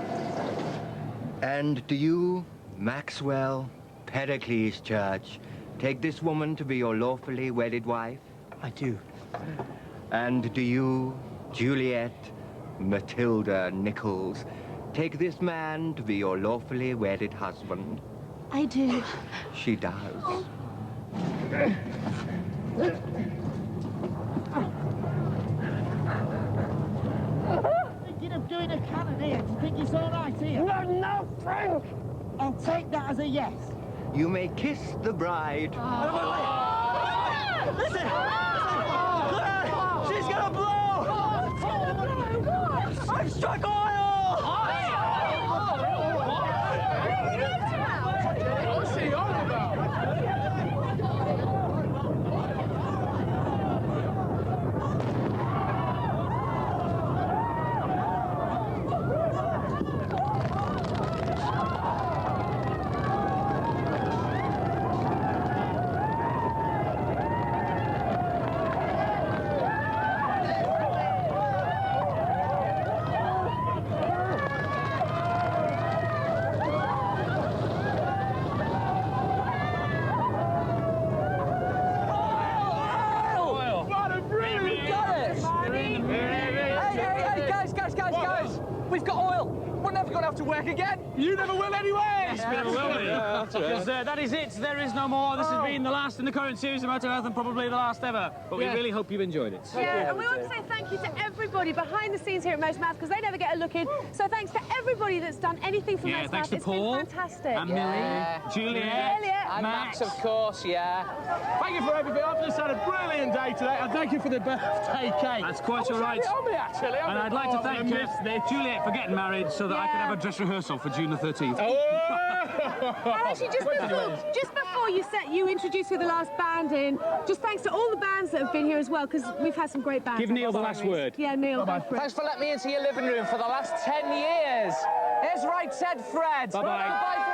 And do you, Maxwell Pericles Church, take this woman to be your lawfully wedded wife? I do. And do you, Juliet Matilda Nichols, take this man to be your lawfully wedded husband? I do. She does. Thinking of doing a cannon here. Do you think it's all right here? No, Frank! I'll take that as a yes. You may kiss the bride. Listen! She's gonna blow! I've struck oil! What's he on about? We've got oil. We're never going to have to work again. You never will anyway. Yes, we never will be. Because that is it. There is no more. This has been the last in the current series of Motormouth and probably the last ever. But we really hope you've enjoyed it. Yeah, and we want to say thank you to everybody behind the scenes here at Motormouth because they never get a look in. So thanks to everybody that's done anything for Motormouth. Thanks to it's Paul, been fantastic. and Millie, Juliet, and Max, of course, yeah. Thank you for everything. I've just had a brilliant day today, and thank you for the birthday cake. That's quite all right. On me, actually. And I'd like to thank Juliet for getting married so that I could have a a dress rehearsal for June the 13th. And actually, just before you introduce who the last band in, just thanks to all the bands that have been here as well, because we've had some great bands. Give Neil the last word. Yeah, Neil. Bye-bye. Thanks for letting me into your living room for the last 10 years. Here's Right Said Fred. Bye-bye. Bye-bye.